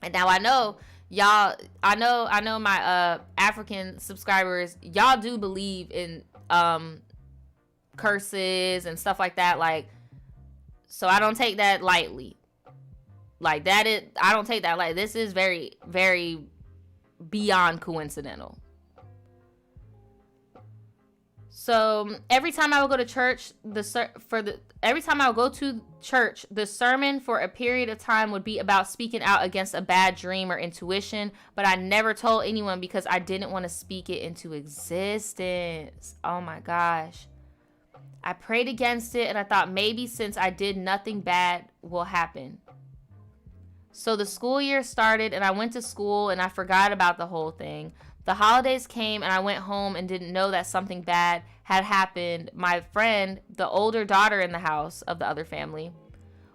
And now I know y'all, I know my African subscribers, y'all do believe in curses and stuff like that, like, so I don't take that lightly. Like, I don't take that lightly. This is very, very beyond coincidental. So every time I would go to church, the sermon for a period of time would be about speaking out against a bad dream or intuition, but I never told anyone because I didn't want to speak it into existence. Oh my gosh. I prayed against it and I thought maybe since I did, nothing bad will happen. So the school year started and I went to school and I forgot about the whole thing. The holidays came and I went home and didn't know that something bad had happened. My friend, the older daughter in the house of the other family,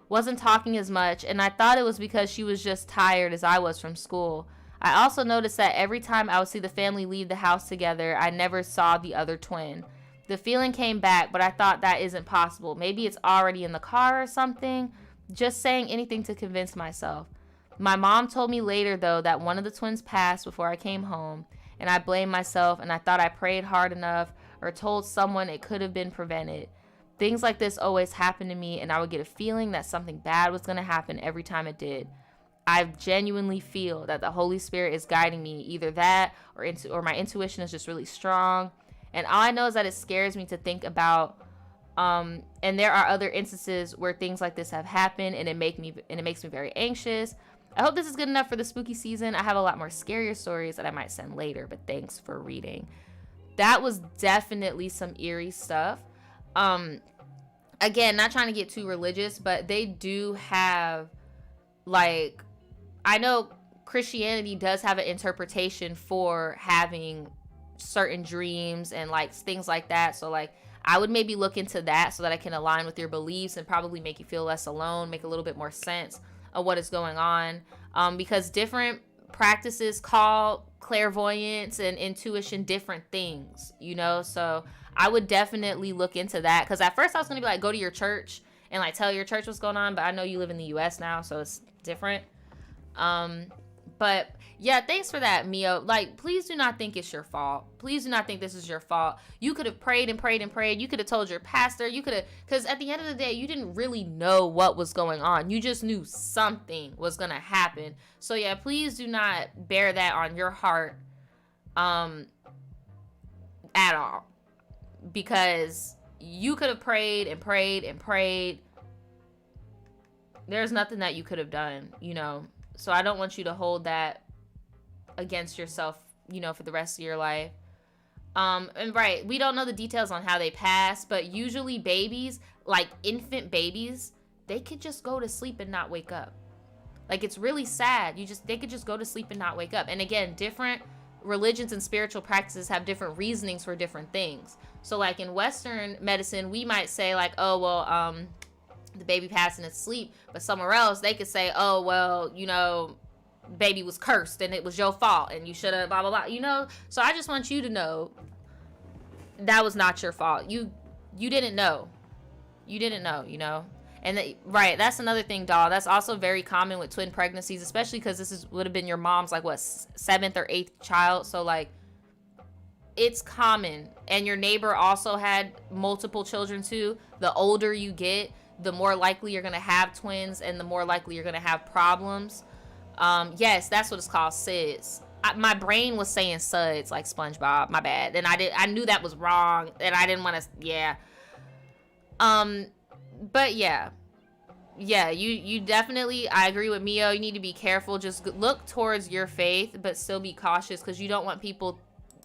wasn't talking as much, and I thought it was because she was just tired as I was from school. I also noticed that every time I would see the family leave the house together, I never saw the other twin. The feeling came back, but I thought that isn't possible. Maybe it's already in the car or something. Just saying anything to convince myself. My mom told me later, though, that one of the twins passed before I came home, and I blamed myself, and I thought I prayed hard enough or told someone it could have been prevented. Things like this always happened to me, and I would get a feeling that something bad was going to happen every time it did. I genuinely feel that the Holy Spirit is guiding me, either that or my intuition is just really strong. And all I know is that it scares me to think about. And there are other instances where things like this have happened, and it makes me very anxious. I hope this is good enough for the spooky season. I have a lot more scarier stories that I might send later, but thanks for reading. That was definitely some eerie stuff. Again, not trying to get too religious, but they do have, like, I know Christianity does have an interpretation for having certain dreams and like things like that. So like, I would maybe look into that so that I can align with your beliefs and probably make you feel less alone, make a little bit more sense of what is going on, because different practices call clairvoyance and intuition different things, so I would definitely look into that, because at first I was going to be like, go to your church and like tell your church what's going on, but I know you live in the US now, so it's different. But yeah, thanks for that, Mio. Like, please do not think it's your fault. Please do not think this is your fault. You could have prayed and prayed and prayed. You could have told your pastor. You could have, because at the end of the day, you didn't really know what was going on. You just knew something was going to happen. So yeah, please do not bear that on your heart at all, because you could have prayed and prayed and prayed. There's nothing that you could have done, you know. So I don't want you to hold that against yourself, you know, for the rest of your life. And right, we don't know the details on how they pass, but usually babies, like infant babies, they could just go to sleep and not wake up. Like, it's really sad. They could just go to sleep and not wake up. And again, different religions and spiritual practices have different reasonings for different things. So like in Western medicine, we might say like, oh, well, the baby passed in its sleep, but somewhere else they could say, oh, well, you know, baby was cursed and it was your fault and you should have blah blah blah, you know. So I just want you to know that was not your fault. You didn't know, you know. And right, that's another thing, doll. That's also very common with twin pregnancies, especially because this would have been your mom's like what, 7th or 8th child. So like, it's common. And your neighbor also had multiple children too. The older you get, the more likely you're going to have twins and the more likely you're going to have problems. Yes, that's what it's called, SIDS. My brain was saying SUDS like SpongeBob, my bad. And I knew that was wrong and I didn't want to, yeah. But yeah, you definitely, I agree with Mio. You need to be careful. Just look towards your faith, but still be cautious, because you don't want people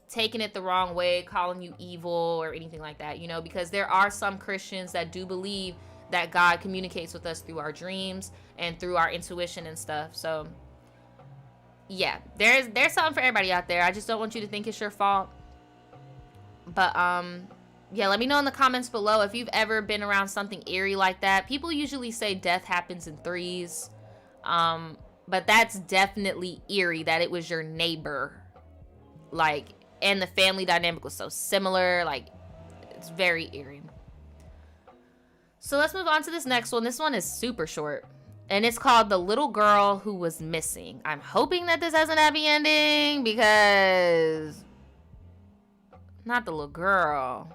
taking it the wrong way, calling you evil or anything like that, you know, because there are some Christians that do believe that God communicates with us through our dreams and through our intuition and stuff. So yeah, there's something for everybody out there. I just don't want you to think it's your fault. But yeah, let me know in the comments below if you've ever been around something eerie like that. People usually say death happens in threes, but that's definitely eerie that it was your neighbor, like, and the family dynamic was so similar. Like, it's very eerie. So let's move on to this next one. This one is super short, and it's called The Little Girl Who Was Missing. I'm hoping that this has an happy ending, because not the little girl.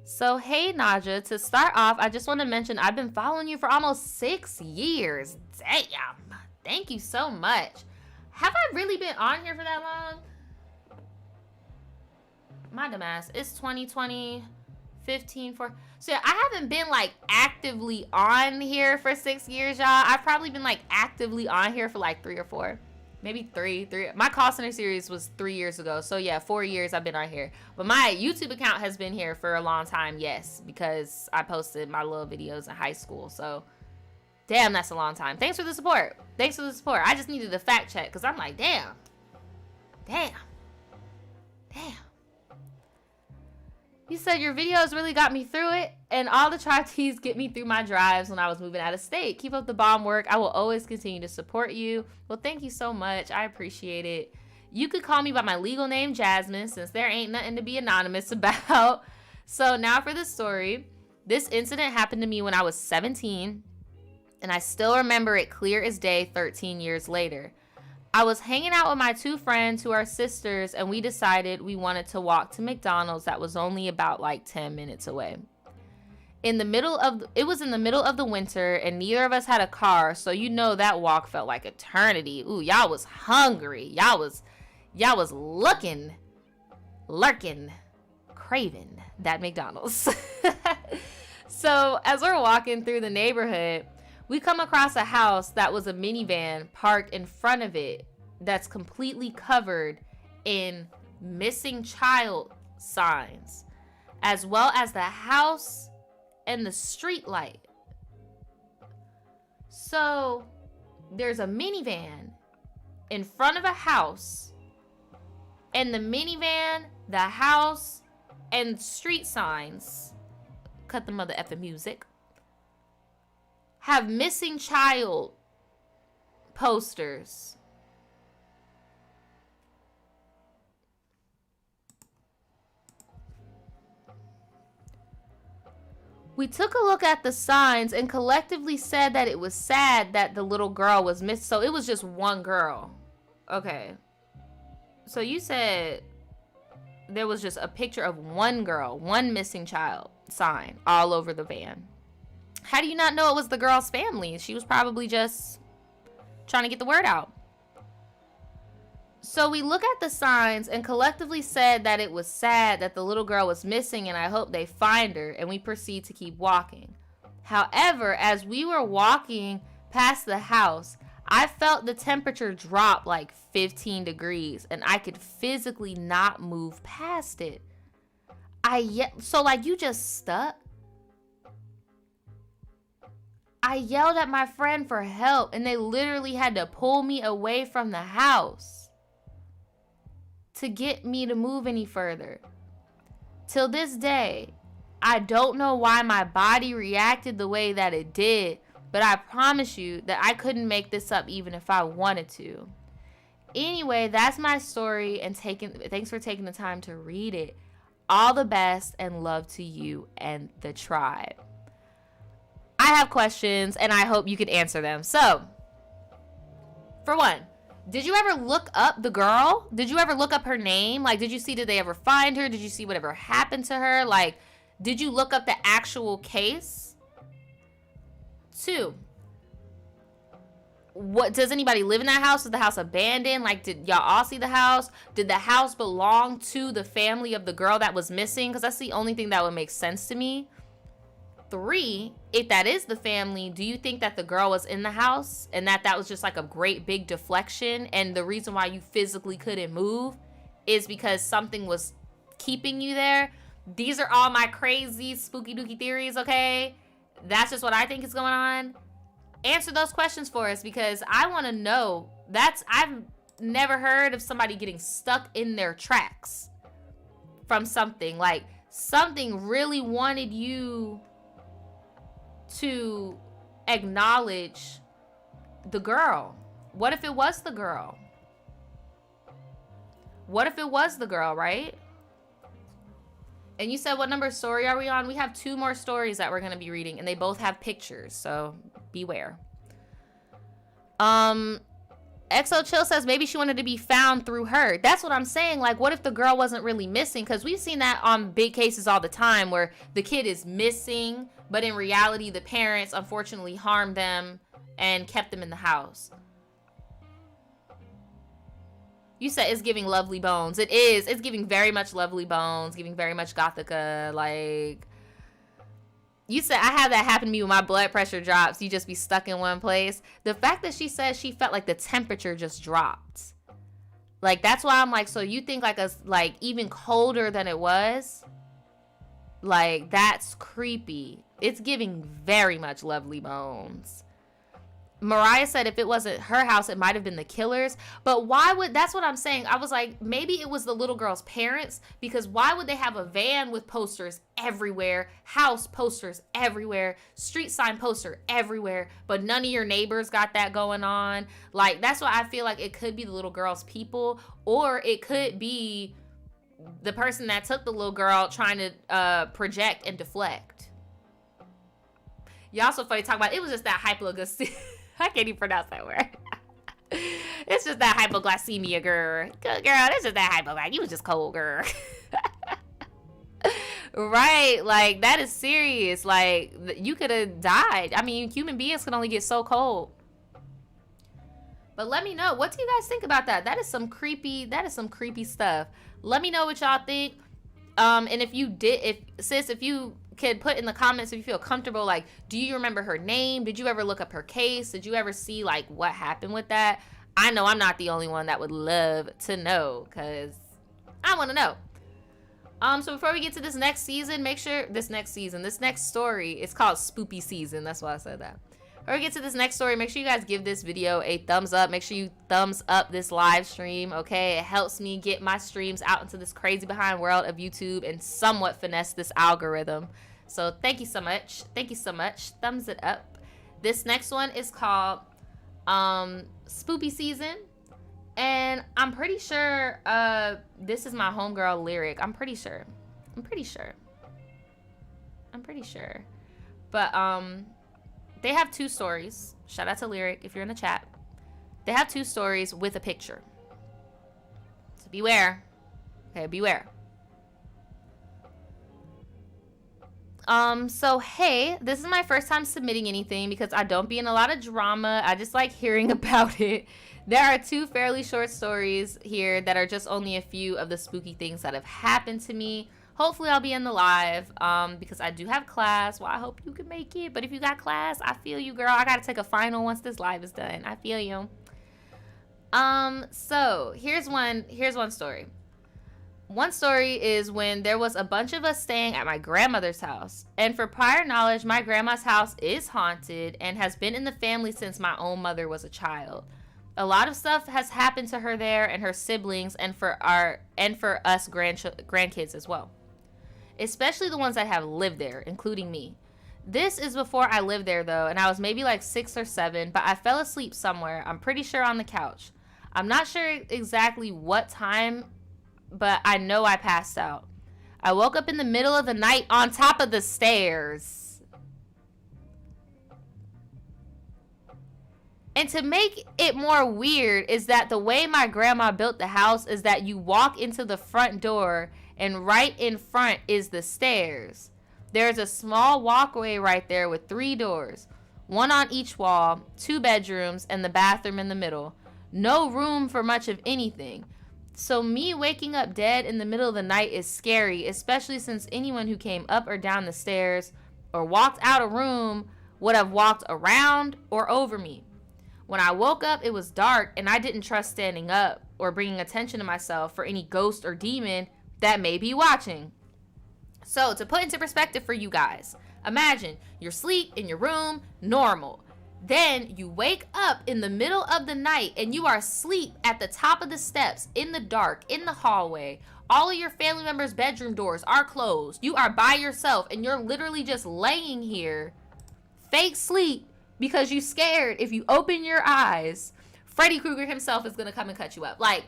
So, hey, Nadja, to start off, I just want to mention I've been following you for almost 6 years. Damn. Thank you so much. Have I really been on here for that long? My dumbass. It's 2020, 15, 4. So yeah, I haven't been like actively on here for 6 years, y'all. I've probably been like actively on here for like 3 or 4. Maybe three. My call center series was 3 years ago. So yeah, 4 years I've been on here. But my YouTube account has been here for a long time, yes, because I posted my little videos in high school. So damn, that's a long time. Thanks for the support. I just needed a fact check, because I'm like, damn. You said your videos really got me through it, and all the try-tees get me through my drives when I was moving out of state. Keep up the bomb work. I will always continue to support you. Well, thank you so much. I appreciate it. You could call me by my legal name, Jasmine, since there ain't nothing to be anonymous about. So now for the story. This incident happened to me when I was 17, and I still remember it clear as day 13 years later. I was hanging out with my 2 friends who are sisters, and we decided we wanted to walk to McDonald's that was only about like 10 minutes away. It was in the middle of the winter, and neither of us had a car, so you know that walk felt like eternity. Ooh, y'all was hungry. Y'all was lurking, craving that McDonald's. So as we're walking through the neighborhood, we come across a house that was a minivan parked in front of it that's completely covered in missing child signs, as well as the house and the street light. So there's a minivan in front of a house, and the minivan, the house, and street signs, cut the mother effing music, have missing child posters. We took a look at the signs and collectively said that it was sad that the little girl was missed. So it was just one girl. Okay. So you said there was just a picture of one girl, one missing child sign all over the van. How do you not know it was the girl's family? She was probably just trying to get the word out. So we look at the signs and collectively said that it was sad that the little girl was missing and I hope they find her, and we proceed to keep walking. However, as we were walking past the house, I felt the temperature drop like 15 degrees and I could physically not move past it. So like, you just stuck? I yelled at my friend for help and they literally had to pull me away from the house to get me to move any further. Till this day, I don't know why my body reacted the way that it did, but I promise you that I couldn't make this up even if I wanted to. Anyway, that's my story, and thanks for taking the time to read it. All the best and love to you and the tribe. I have questions and I hope you can answer them. So, for one, did you ever look up the girl? Did you ever look up her name? Like, did they ever find her? Did you see whatever happened to her? Like, did you look up the actual case? 2, does anybody live in that house? Is the house abandoned? Like, did y'all all see the house? Did the house belong to the family of the girl that was missing? Because that's the only thing that would make sense to me. 3, if that is the family, do you think that the girl was in the house and that was just like a great big deflection, and the reason why you physically couldn't move is because something was keeping you there? These are all my crazy spooky dooky theories, okay? That's just what I think is going on. Answer those questions for us, because I want to know. I've never heard of somebody getting stuck in their tracks from something. Like, something really wanted you to acknowledge the girl. What if it was the girl? What if it was the girl, right? And you said, what number story are we on? We have 2 more stories that we're going to be reading, and they both have pictures, so beware. XO Chill says maybe she wanted to be found through her. That's what I'm saying. Like, what if the girl wasn't really missing? Because we've seen that on big cases all the time where the kid is missing, but in reality, the parents unfortunately harmed them and kept them in the house. You said it's giving Lovely Bones. It is. It's giving very much Lovely Bones, giving very much Gothica. Like, you said, I have that happen to me when my blood pressure drops. You just be stuck in one place. The fact that she said she felt like the temperature just dropped. Like, that's why I'm like, so you think like even colder than it was? Like, that's creepy. It's giving very much Lovely Bones. Mariah said if it wasn't her house, it might have been the killers. But why would, that's what I'm saying. I was like, maybe it was the little girl's parents, because why would they have a van with posters everywhere, house posters everywhere, street sign poster everywhere, but none of your neighbors got that going on? Like, that's why I feel like it could be the little girl's people, or it could be the person that took the little girl trying to project and deflect. Y'all so funny talking about it was just that hypoglycemia. I can't even pronounce that word. It's just that hypoglycemia, girl. Girl, it's just that hypoglycemia. You was just cold, girl. Right, like, that is serious. Like, you could have died. I mean, human beings can only get so cold. But let me know, what do you guys think about that? That is some creepy stuff. Let me know what y'all think. And if you could put in the comments if you feel comfortable, like, do you remember her name? Did you ever look up her case? Did you ever see, like, what happened with that? I know I'm not the only one that would love to know, because I want to know. So before we get to this next story, it's called Spoopy Season. That's why I said that. Before we get to this next story, make sure you guys give this video a thumbs up. Make sure you thumbs up this live stream, okay? It helps me get my streams out into this crazy behind world of YouTube and somewhat finesse this algorithm. So thank you so much. Thank you so much. Thumbs it up. This next one is called Spoopy Season. And I'm pretty sure this is my homegirl lyric. I'm pretty sure. But they have 2 stories. Shout out to Lyric if you're in the chat. They have 2 stories with a picture. So beware. Okay, beware. So hey, this is my first time submitting anything because I don't be in a lot of drama. I just like hearing about it. There are 2 fairly short stories here that are just only a few of the spooky things that have happened to me. Hopefully I'll be in the live because I do have class. Well, I hope you can make it. But if you got class, I feel you, girl. I got to take a final once this live is done. I feel you. So here's one story. One story is when there was a bunch of us staying at my grandmother's house. And for prior knowledge, my grandma's house is haunted and has been in the family since my own mother was a child. A lot of stuff has happened to her there and her siblings and for us grandkids as well. Especially the ones that have lived there, including me. This is before I lived there though, and I was maybe like 6 or 7, but I fell asleep somewhere. I'm pretty sure on the couch. I'm not sure exactly what time, but I know I passed out. I woke up in the middle of the night on top of the stairs. And to make it more weird is that the way my grandma built the house is that you walk into the front door and right in front is the stairs. There's a small walkway right there with 3 doors. 1 on each wall, 2 bedrooms, and the bathroom in the middle. No room for much of anything. So me waking up dead in the middle of the night is scary, especially since anyone who came up or down the stairs or walked out a room would have walked around or over me. When I woke up, it was dark and I didn't trust standing up or bringing attention to myself for any ghost or demon that may be watching. So to put into perspective for you guys, imagine you're asleep in your room, normal. Then you wake up in the middle of the night and you are asleep at the top of the steps in the dark, in the hallway. All of your family members' bedroom doors are closed. You are by yourself and you're literally just laying here, fake sleep, because you scared if you open your eyes, Freddy Krueger himself is going to come and cut you up. Like,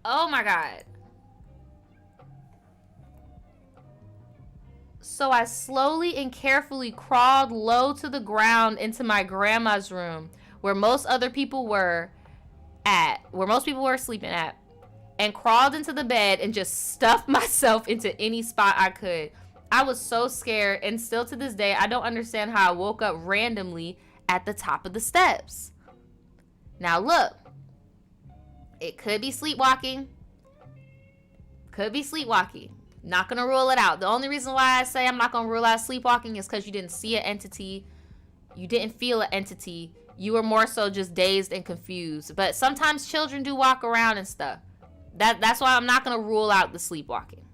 oh my God. So I slowly and carefully crawled low to the ground into my grandma's room where most people were sleeping at, and crawled into the bed and just stuffed myself into any spot I could. I was so scared, and still to this day, I don't understand how I woke up randomly at the top of the steps. Now look, it could be sleepwalking. Not gonna rule it out. The only reason why I say I'm not gonna rule out sleepwalking is because you didn't see an entity. You didn't feel an entity. You were more so just dazed and confused. But sometimes children do walk around and stuff. That's why I'm not gonna rule out the sleepwalking.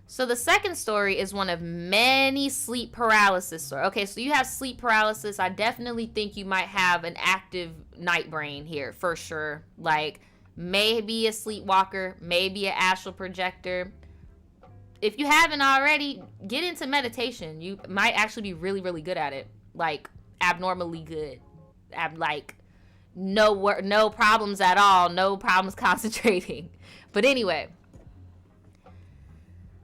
So the second story is one of many sleep paralysis stories. Okay, so you have sleep paralysis. I definitely think you might have an active night brain here for sure. Like, maybe a sleepwalker, maybe an astral projector. If you haven't already, get into meditation. You might actually be really, really good at it. Like, abnormally good. Like, no problems at all. No problems concentrating. But anyway,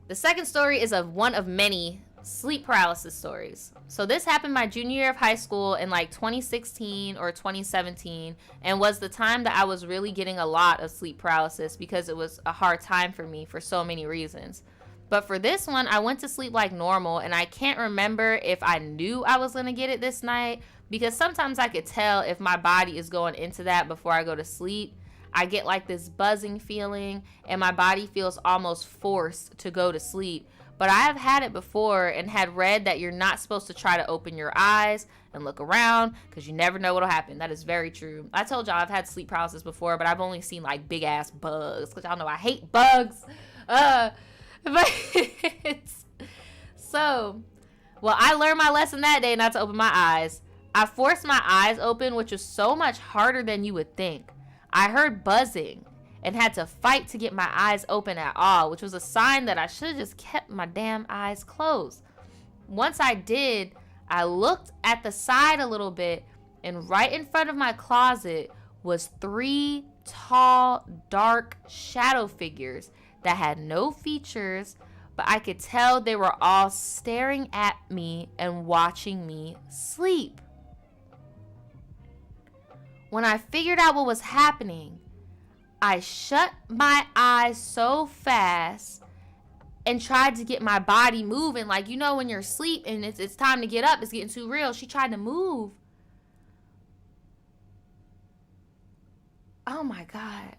the second story is one of many sleep paralysis stories. So this happened my junior year of high school in like 2016 or 2017, and was the time that I was really getting a lot of sleep paralysis because it was a hard time for me for so many reasons. But for this one, I went to sleep like normal, and I can't remember if I knew I was going to get it this night, because sometimes I could tell if my body is going into that before I go to sleep. I get like this buzzing feeling, and my body feels almost forced to go to sleep. But I have had it before and had read that you're not supposed to try to open your eyes and look around because you never know what'll happen. That is very true. I told y'all I've had sleep paralysis before, but I've only seen like big ass bugs because y'all know I hate bugs. But I learned my lesson that day not to open my eyes. I forced my eyes open, which was so much harder than you would think. I heard buzzing and had to fight to get my eyes open at all, which was a sign that I should have just kept my damn eyes closed. Once I did, I looked at the side a little bit, and right in front of my closet was 3 tall, dark shadow figures that had no features, but I could tell they were all staring at me and watching me sleep. When I figured out what was happening, I shut my eyes so fast and tried to get my body moving. Like, you know, when you're asleep and it's time to get up, it's getting too real. She tried to move. Oh my God.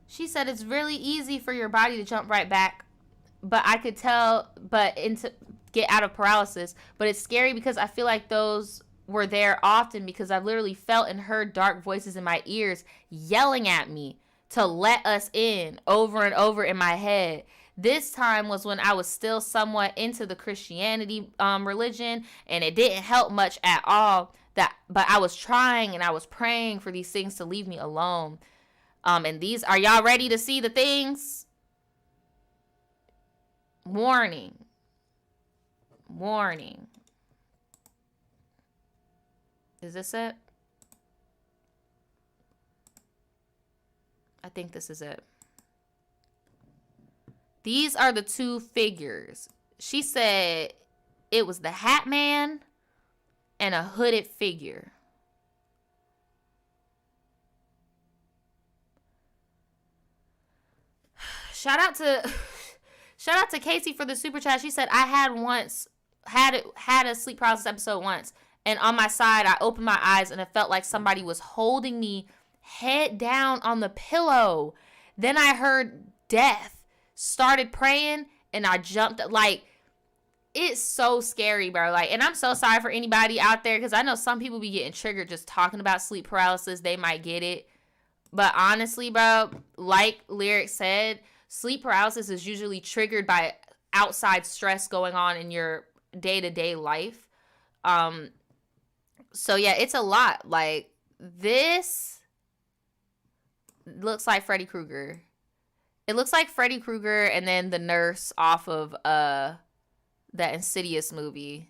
She said it's really easy for your body to jump right back, but I could tell, into get out of paralysis. But it's scary because I feel like those were there often because I've literally felt and heard dark voices in my ears yelling at me to let us in over and over in my head. This time was when I was still somewhat into the Christianity religion, and it didn't help much at all. But I was trying and I was praying for these things to leave me alone. And these, are y'all ready to see the things? Warning. Warning. Is this it? I think this is it. These are the two figures. She said it was the Hat Man and a hooded figure. Shout out to Casey for the super chat. She said I had a sleep paralysis episode once, and on my side I opened my eyes and it felt like somebody was holding me head down on the pillow. Then I heard death, started praying, and I jumped. Like, it's so scary, bro. Like, and I'm so sorry for anybody out there, because I know some people be getting triggered just talking about sleep paralysis. They might get it, but honestly, bro, like Lyric said, sleep paralysis is usually triggered by outside stress going on in your day-to-day life. So yeah, it's a lot. Like, this looks like Freddy Krueger. It looks like Freddy Krueger and then the nurse off of that Insidious movie.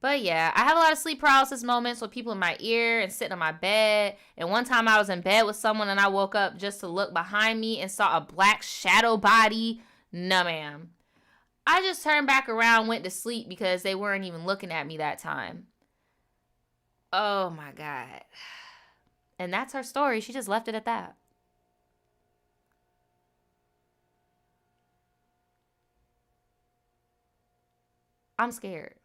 But yeah, I have a lot of sleep paralysis moments with people in my ear and sitting on my bed. And one time I was in bed with someone and I woke up just to look behind me and saw a black shadow body. No, ma'am. I just turned back around, went to sleep because they weren't even looking at me that time. Oh my God. And that's her story. She just left it at that. I'm scared.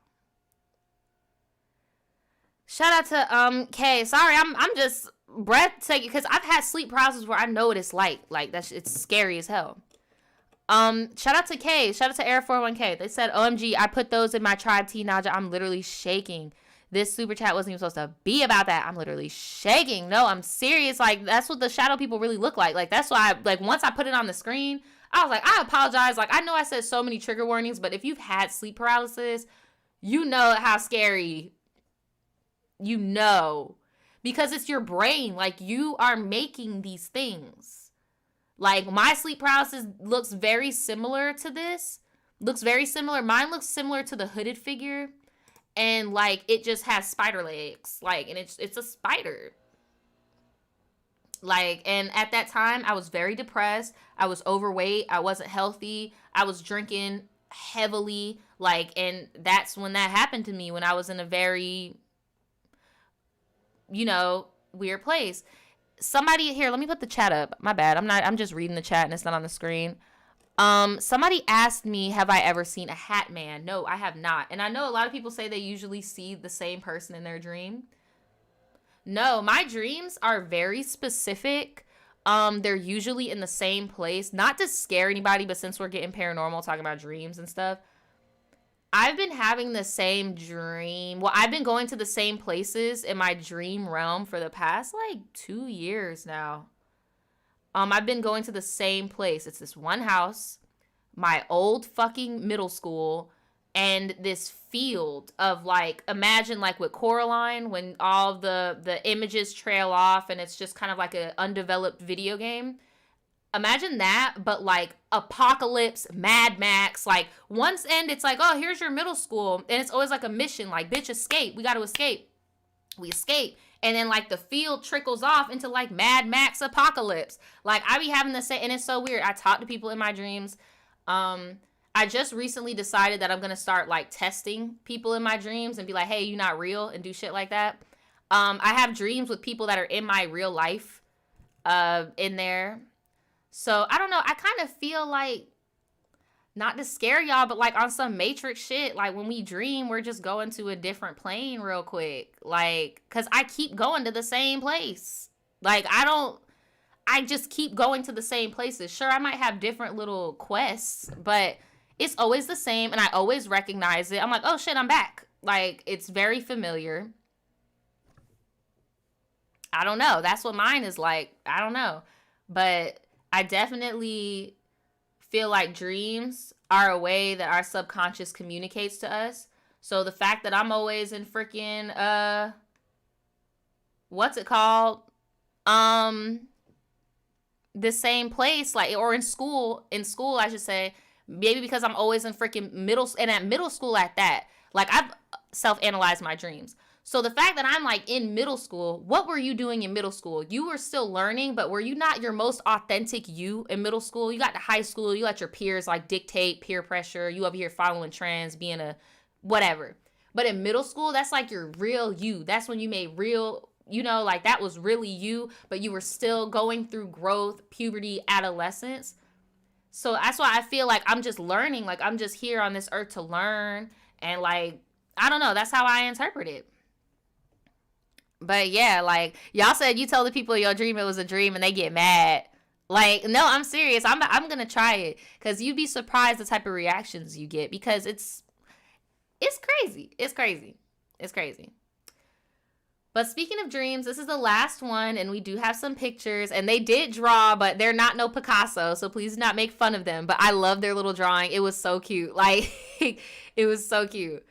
Shout out to Kay. Sorry, I'm just breathtaking because I've had sleep paralysis where I know what it's like. Like, it's scary as hell. Shout out to Kay. Shout out to Air41K. They said, OMG, I put those in my tribe tea, Nadja. I'm literally shaking. This super chat wasn't even supposed to be about that. I'm literally shaking. No, I'm serious. Like, that's what the shadow people really look like. Like, that's why once I put it on the screen, I was like, I apologize. Like, I know I said so many trigger warnings, but if you've had sleep paralysis, you know how scary, you know, because it's your brain. Like, you are making these things. Like, my sleep paralysis looks very similar to this. Looks very similar. Mine looks similar to the hooded figure. And, like, it just has spider legs. Like, and it's a spider. Like, and at that time, I was very depressed. I was overweight. I wasn't healthy. I was drinking heavily. Like, and that's when that happened to me, when I was in a very, you know, weird place. Somebody here, let me put the chat up. My bad. I'm just reading the chat and it's not on the screen. Somebody asked me, have I ever seen a Hat Man? No, I have not. And I know a lot of people say they usually see the same person in their dream. No, my dreams are very specific. They're usually in the same place. Not to scare anybody, but since we're getting paranormal, talking about dreams and stuff, I've been having the same dream. Well, I've been going to the same places in my dream realm for the past, 2 years now. I've been going to the same place. It's this one house, my old fucking middle school, and this field of, imagine, with Coraline, when all the images trail off and it's just kind of like an undeveloped video game. imagine that, but like apocalypse, Mad Max. Like once end, it's like, oh, here's your middle school. And it's always like a mission, like, bitch, escape. We got to escape. We escape. And then like the field trickles off into like Mad Max apocalypse. Like I be having the same, and it's so weird. I talk to people in my dreams. I just recently decided that I'm going to start like testing people in my dreams and be like, hey, you not real, and do shit like that. I have dreams with people that are in my real life in there. So I don't know. I kind of feel like, not to scare y'all, but like on some Matrix shit, like when we dream, we're just going to a different plane real quick. Like, cause I keep going to the same place. Like I just keep going to the same places. Sure, I might have different little quests, but it's always the same. And I always recognize it. I'm like, oh shit, I'm back. Like, it's very familiar. I don't know. That's what mine is like. I don't know. But I definitely feel like dreams are a way that our subconscious communicates to us. So the fact that I'm always in freaking, what's it called? The same place, like, or in school, I should say, maybe because I'm always in freaking middle school at that. Like, I've self-analyzed my dreams. So the fact that I'm like in middle school, what were you doing in middle school? You were still learning, but were you not your most authentic you in middle school? You got to high school, you let your peers like dictate, peer pressure, you over here following trends, being a whatever. But in middle school, that's like your real you. That's when you made real, you know, like that was really you, but you were still going through growth, puberty, adolescence. So that's why I feel like I'm just learning, like I'm just here on this earth to learn. And like, I don't know, that's how I interpret it. But yeah, like y'all said, you tell the people your dream it was a dream and they get mad. Like, no, I'm serious. I'm gonna try it, because you'd be surprised the type of reactions you get, because it's crazy. It's crazy. But speaking of dreams, this is the last one, and we do have some pictures, and they did draw, but they're not no Picasso, so please do not make fun of them. But I love their little drawing. It was so cute. Like, it was so cute.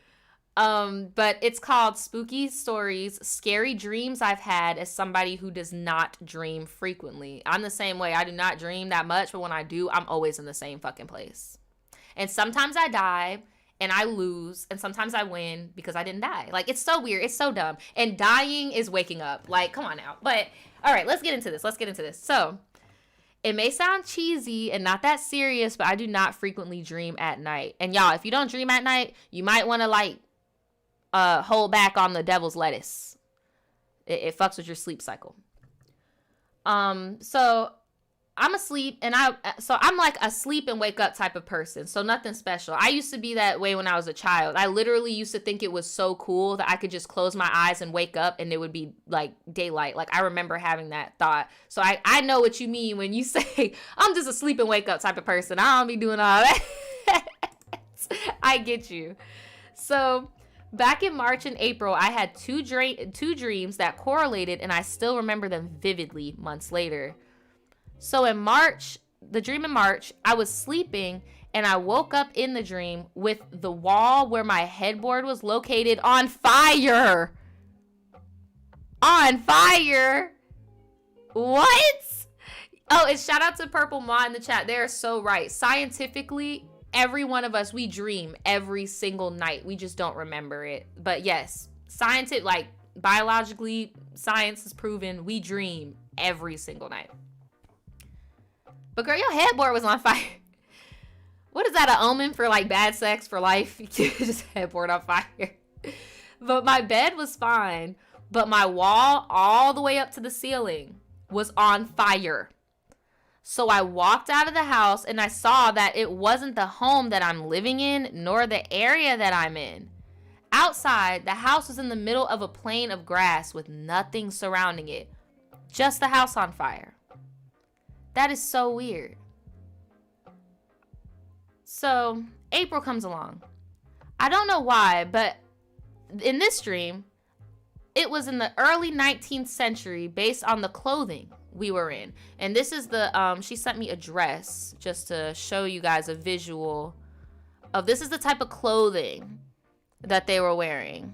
But it's called Spooky Stories, Scary Dreams I've Had as somebody who does not dream frequently. I'm the same way. I do not dream that much, but when I do, I'm always in the same fucking place. And sometimes I die and I lose, and sometimes I win because I didn't die. Like, it's so weird. It's so dumb. And dying is waking up. Like, come on now. But all right, let's get into this. So it may sound cheesy and not that serious, but I do not frequently dream at night. And y'all, if you don't dream at night, you might want to like hold back on the devil's lettuce. It fucks with your sleep cycle. So I'm asleep, and I'm like a sleep and wake up type of person. So nothing special. I used to be that way when I was a child. I literally used to think it was so cool that I could just close my eyes and wake up and it would be like daylight. Like, I remember having that thought. So I know what you mean when you say I'm just a sleep and wake up type of person. I don't be doing all that. I get you. So back in March and April, I had two dreams that correlated, and I still remember them vividly months later. So in March, the dream in March, I was sleeping, and I woke up in the dream with the wall where my headboard was located on fire. On fire. What? Oh, and shout out to Purple Ma in the chat. They're so right. Scientifically, every one of us, we dream every single night. We just don't remember it. But yes, scientific, like biologically, science has proven we dream every single night. But girl, your headboard was on fire. What is that, an omen for like bad sex for life? Just headboard on fire. But my bed was fine. But my wall all the way up to the ceiling was on fire. So I walked out of the house and I saw that it wasn't the home that I'm living in, nor the area that I'm in. Outside, the house was in the middle of a plain of grass with nothing surrounding it. Just the house on fire. That is so weird. So April comes along. I don't know why, but in this dream, it was in the early 19th century based on the clothing we were in. And this is the, she sent me a dress just to show you guys a visual of, this is the type of clothing that they were wearing.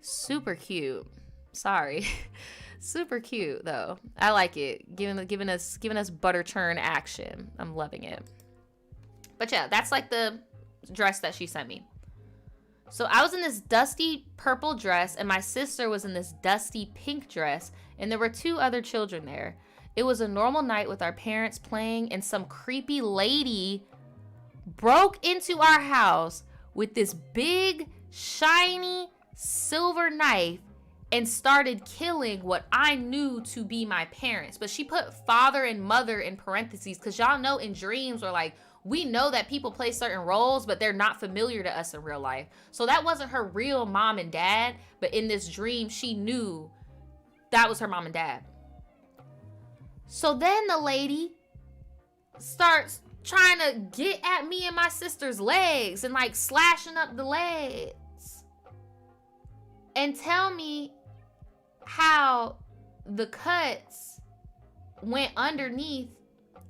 Super cute. Sorry. Super cute though. I like it. Giving us butter churn action. I'm loving it. But yeah, that's like the dress that she sent me. So I was in this dusty purple dress and my sister was in this dusty pink dress, and there were 2 other children there. It was a normal night with our parents playing, and some creepy lady broke into our house with this big, shiny, silver knife and started killing what I knew to be my parents. But she put father and mother in parentheses because y'all know in dreams, or like, we know that people play certain roles, but they're not familiar to us in real life. So that wasn't her real mom and dad, but in this dream, she knew that was her mom and dad. So then the lady starts trying to get at me and my sister's legs and like slashing up the legs and tell me how the cuts went underneath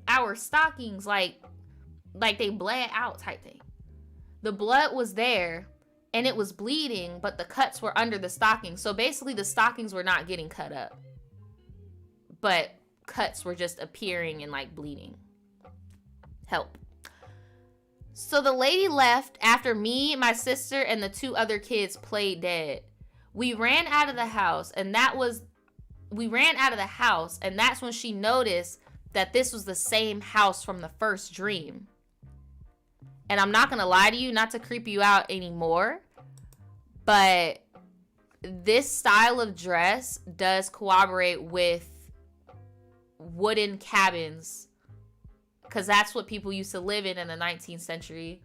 our stockings, like they bled out type thing. The blood was there and it was bleeding, but the cuts were under the stockings. So basically the stockings were not getting cut up, but cuts were just appearing and like bleeding. Help. So the lady left after me, my sister, and the 2 other kids played dead. We ran out of the house, and that's when she noticed that this was the same house from the first dream. And I'm not gonna lie to you, not to creep you out anymore, but this style of dress does corroborate with wooden cabins, because that's what people used to live in the 19th century,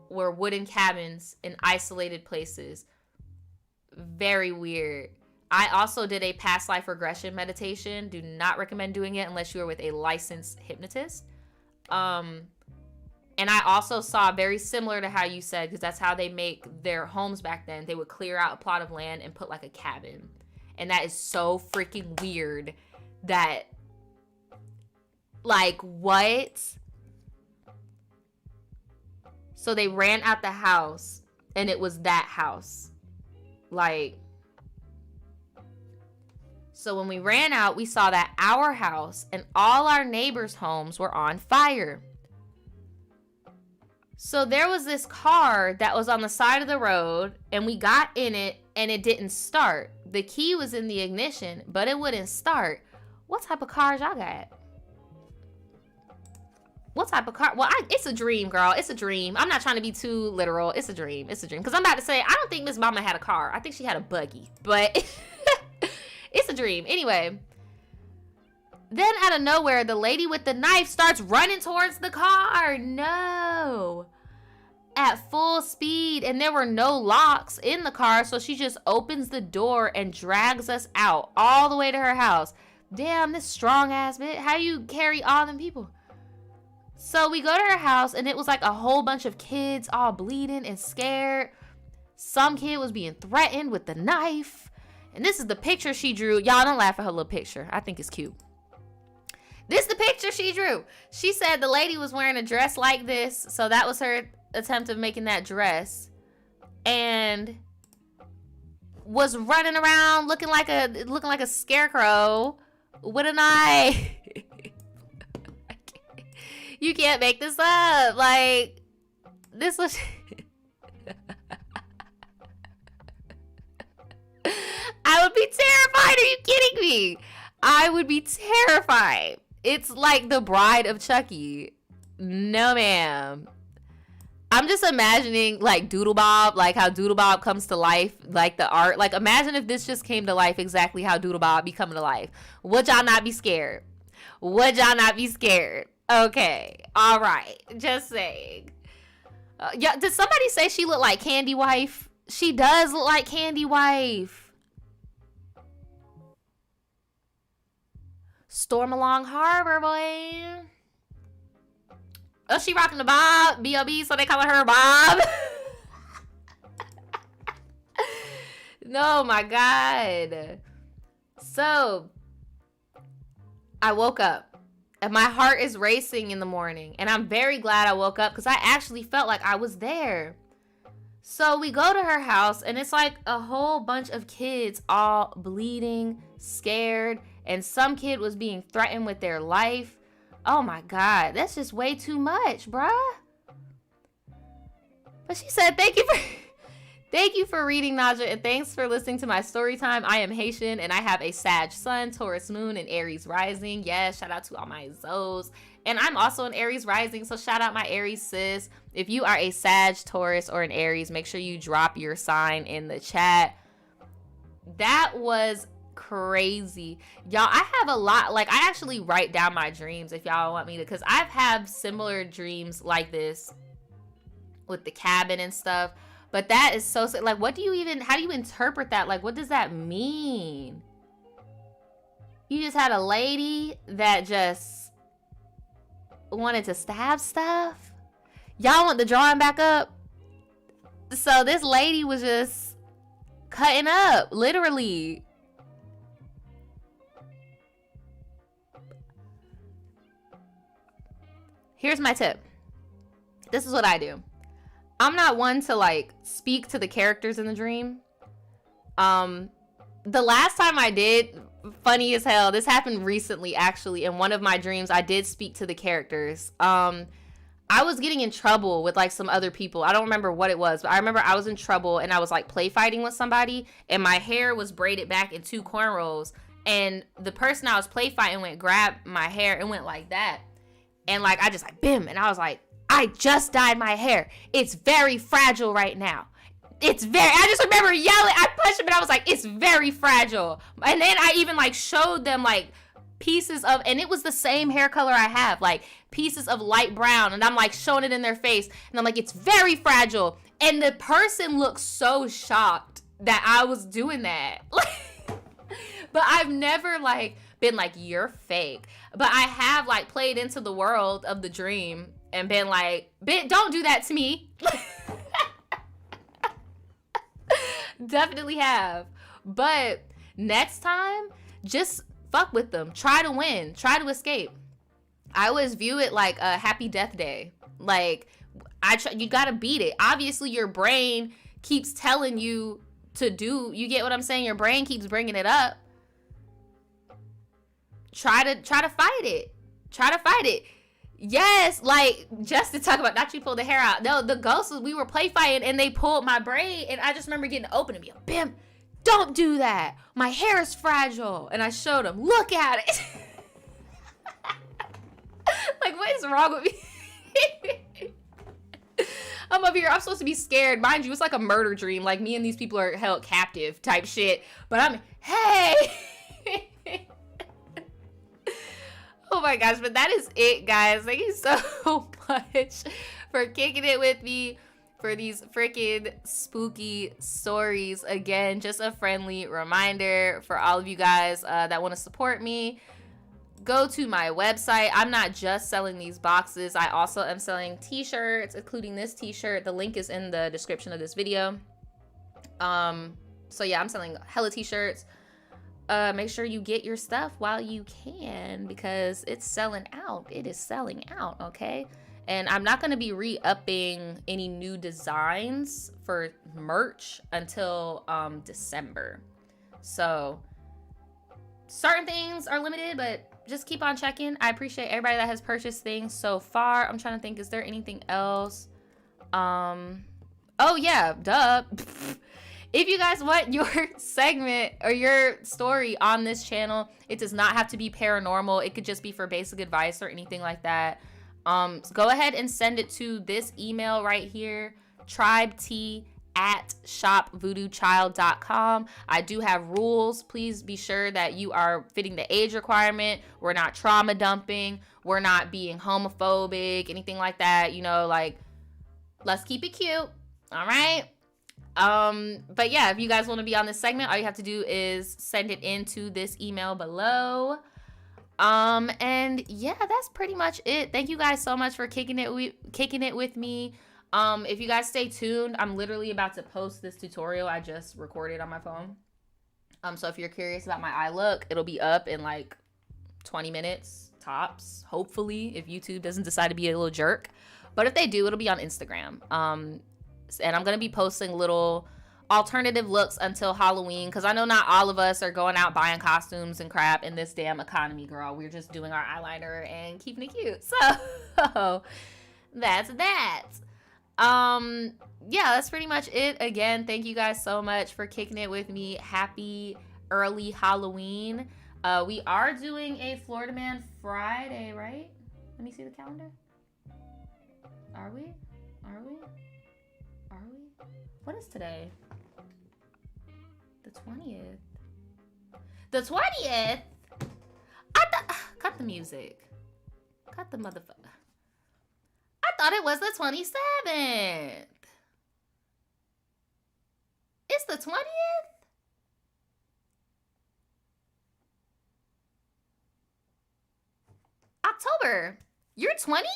were wooden cabins in isolated places. Very weird. I also did a past life regression meditation. Do not recommend doing it unless you are with a licensed hypnotist. And I also saw, very similar to how you said, because that's how they make their homes back then. They would clear out a plot of land and put like a cabin. And that is so freaking weird that, like, what? So they ran out the house and it was that house. Like, so when we ran out, we saw that our house and all our neighbors' homes were on fire. So there was this car that was on the side of the road, and we got in it, and it didn't start. The key was in the ignition, but it wouldn't start. What type of cars y'all got? What type of car? Well, it's a dream, girl. It's a dream. I'm not trying to be too literal. It's a dream. It's a dream. Because I'm about to say, I don't think Miss Mama had a car. I think she had a buggy. But it's a dream. Anyway. Then out of nowhere, the lady with the knife starts running towards the car. No. At full speed. And there were no locks in the car. So she just opens the door and drags us out all the way to her house. Damn, this strong ass bitch. How you carry all them people? So we go to her house, and it was like a whole bunch of kids all bleeding and scared. Some kid was being threatened with the knife. And this is the picture she drew. Y'all don't laugh at her little picture. I think it's cute. This is the picture she drew. She said the lady was wearing a dress like this. So that was her attempt of making that dress. And was running around looking like a scarecrow with a knife. You can't make this up. Like, this was... I would be terrified. Are you kidding me? I would be terrified. It's like the Bride of Chucky. No, ma'am. I'm just imagining, like, Doodle Bob, like how Doodle Bob comes to life, like the art. Like, imagine if this just came to life exactly how Doodle Bob be coming to life. Would y'all not be scared? Would y'all not be scared? Okay. All right. Just saying. Yeah. Did somebody say she looked like Candy Wife? She does look like Candy Wife. Storm along Harbor, boy. Oh, she rocking the bob. B.O.B. So they calling her Bob. No, my God. So, I woke up. And my heart is racing in the morning. And I'm very glad I woke up because I actually felt like I was there. So we go to her house and it's like a whole bunch of kids all bleeding, scared, and some kid was being threatened with their life. Oh my God, that's just way too much, bruh. But she said, thank you for reading, Nadja, and thanks for listening to my story time. I am Haitian, and I have a Sag sun, Taurus moon, and Aries rising. Yes, shout out to all my Zos. And I'm also an Aries rising, so shout out my Aries sis. If you are a Sag, Taurus, or an Aries, make sure you drop your sign in the chat. That was crazy. Y'all, I have a lot, like, I actually write down my dreams if y'all want me to, because I've had similar dreams like this with the cabin and stuff. But that is so, like, how do you interpret that? Like, what does that mean? You just had a lady that just wanted to stab stuff? Y'all want the drawing back up? So this lady was just cutting up, literally. Here's my tip. This is what I do. I'm not one to like speak to the characters in the dream. The last time I did, funny as hell, this happened recently actually. In one of my dreams, I did speak to the characters. I was getting in trouble with like some other people. I don't remember what it was, but I remember I was in trouble and I was like play fighting with somebody, and my hair was braided back in 2 cornrows, and the person I was play fighting with grabbed my hair and went like that. And like, I just like, bim. And I was like, I just dyed my hair. It's very fragile right now. I just remember yelling. I punched him and I was like, it's very fragile. And then I even like showed them like pieces of, and it was the same hair color I have, like pieces of light brown. And I'm like showing it in their face. And I'm like, it's very fragile. And the person looked so shocked that I was doing that. But I've never like been like, you're fake. But I have like played into the world of the dream and been like, don't do that to me. Definitely have. But next time, just fuck with them. Try to win. Try to escape. I always view it like a happy death day. Like, you gotta beat it. Obviously, your brain keeps telling you to do. You get what I'm saying? Your brain keeps bringing it up. Try to fight it. Try to fight it. Yes, like, just to talk about, not you pull the hair out. No, the ghosts, we were play fighting and they pulled my braid, and I just remember getting open and being, bam, don't do that. My hair is fragile. And I showed them, look at it. Like, what is wrong with me? I'm up here, I'm supposed to be scared. Mind you, it's like a murder dream. Like, me and these people are held captive type shit. But I'm, hey. Oh my gosh, but that is it, guys. Thank you so much for kicking it with me for these freaking spooky stories. Again, just a friendly reminder for all of you guys that want to support me. Go to my website. I'm not just selling these boxes. I also am selling t-shirts, including this t-shirt. The link is in the description of this video. So yeah, I'm selling hella t-shirts. Make sure you get your stuff while you can, because it's selling out. It is selling out, okay? And I'm not going to be re-upping any new designs for merch until December. So certain things are limited, but just keep on checking. I appreciate everybody that has purchased things so far. I'm trying to think, is there anything else? Oh yeah, duh. If you guys want your segment or your story on this channel, it does not have to be paranormal. It could just be for basic advice or anything like that. Go ahead and send it to this email right here, tribeT@shopvoodoochild.com. I do have rules. Please be sure that you are fitting the age requirement. We're not trauma dumping. We're not being homophobic, anything like that. You know, like, let's keep it cute. All right. But yeah, if you guys want to be on this segment, all you have to do is send it into this email below. And yeah, that's pretty much it. Thank you guys so much for kicking it with me. If you guys stay tuned, I'm literally about to post this tutorial I just recorded on my phone. So if you're curious about my eye look, it'll be up in like 20 minutes tops, hopefully, if YouTube doesn't decide to be a little jerk. But if they do, it'll be on Instagram. And I'm going to be posting little alternative looks until Halloween, because I know not all of us are going out buying costumes and crap in this damn economy, girl. We're just doing our eyeliner and keeping it cute. So that's that. Yeah, that's pretty much it. Again, thank you guys so much for kicking it with me. Happy early Halloween. We are doing a Florida Man Friday, right? Let me see the calendar. Are we? What is today? The 20th. The 20th? Cut the music. Cut the motherfucker. I thought it was the 27th. It's the 20th? October. You're 20?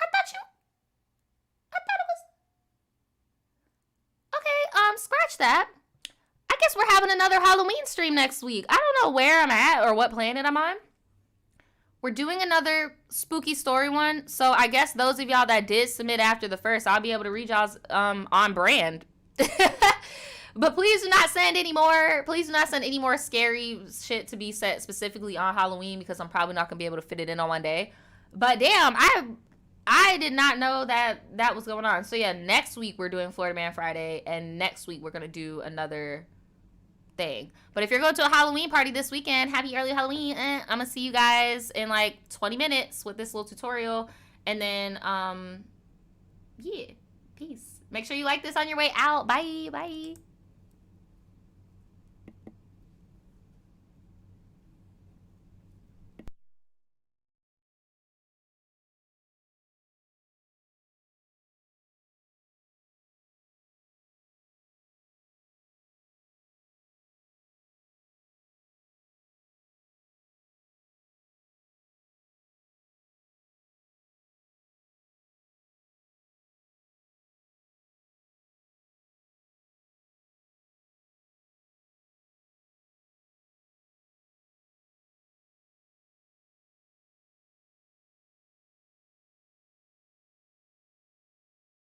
I thought it was. Okay, scratch that. I guess we're having another Halloween stream next week. I don't know where I'm at or what planet I'm on. We're doing another spooky story one. So I guess those of y'all that did submit after the first, I'll be able to read y'all's on brand. But please do not send any more. Please do not send any more scary shit to be set specifically on Halloween, because I'm probably not gonna be able to fit it in on one day. But damn, I did not know that was going on. So yeah, next week we're doing Florida Man Friday, and next week we're gonna do another thing. But if you're going to a Halloween party this weekend, happy early Halloween. I'm gonna see you guys in like 20 minutes with this little tutorial, and then yeah, peace. Make sure you like this on your way out. Bye.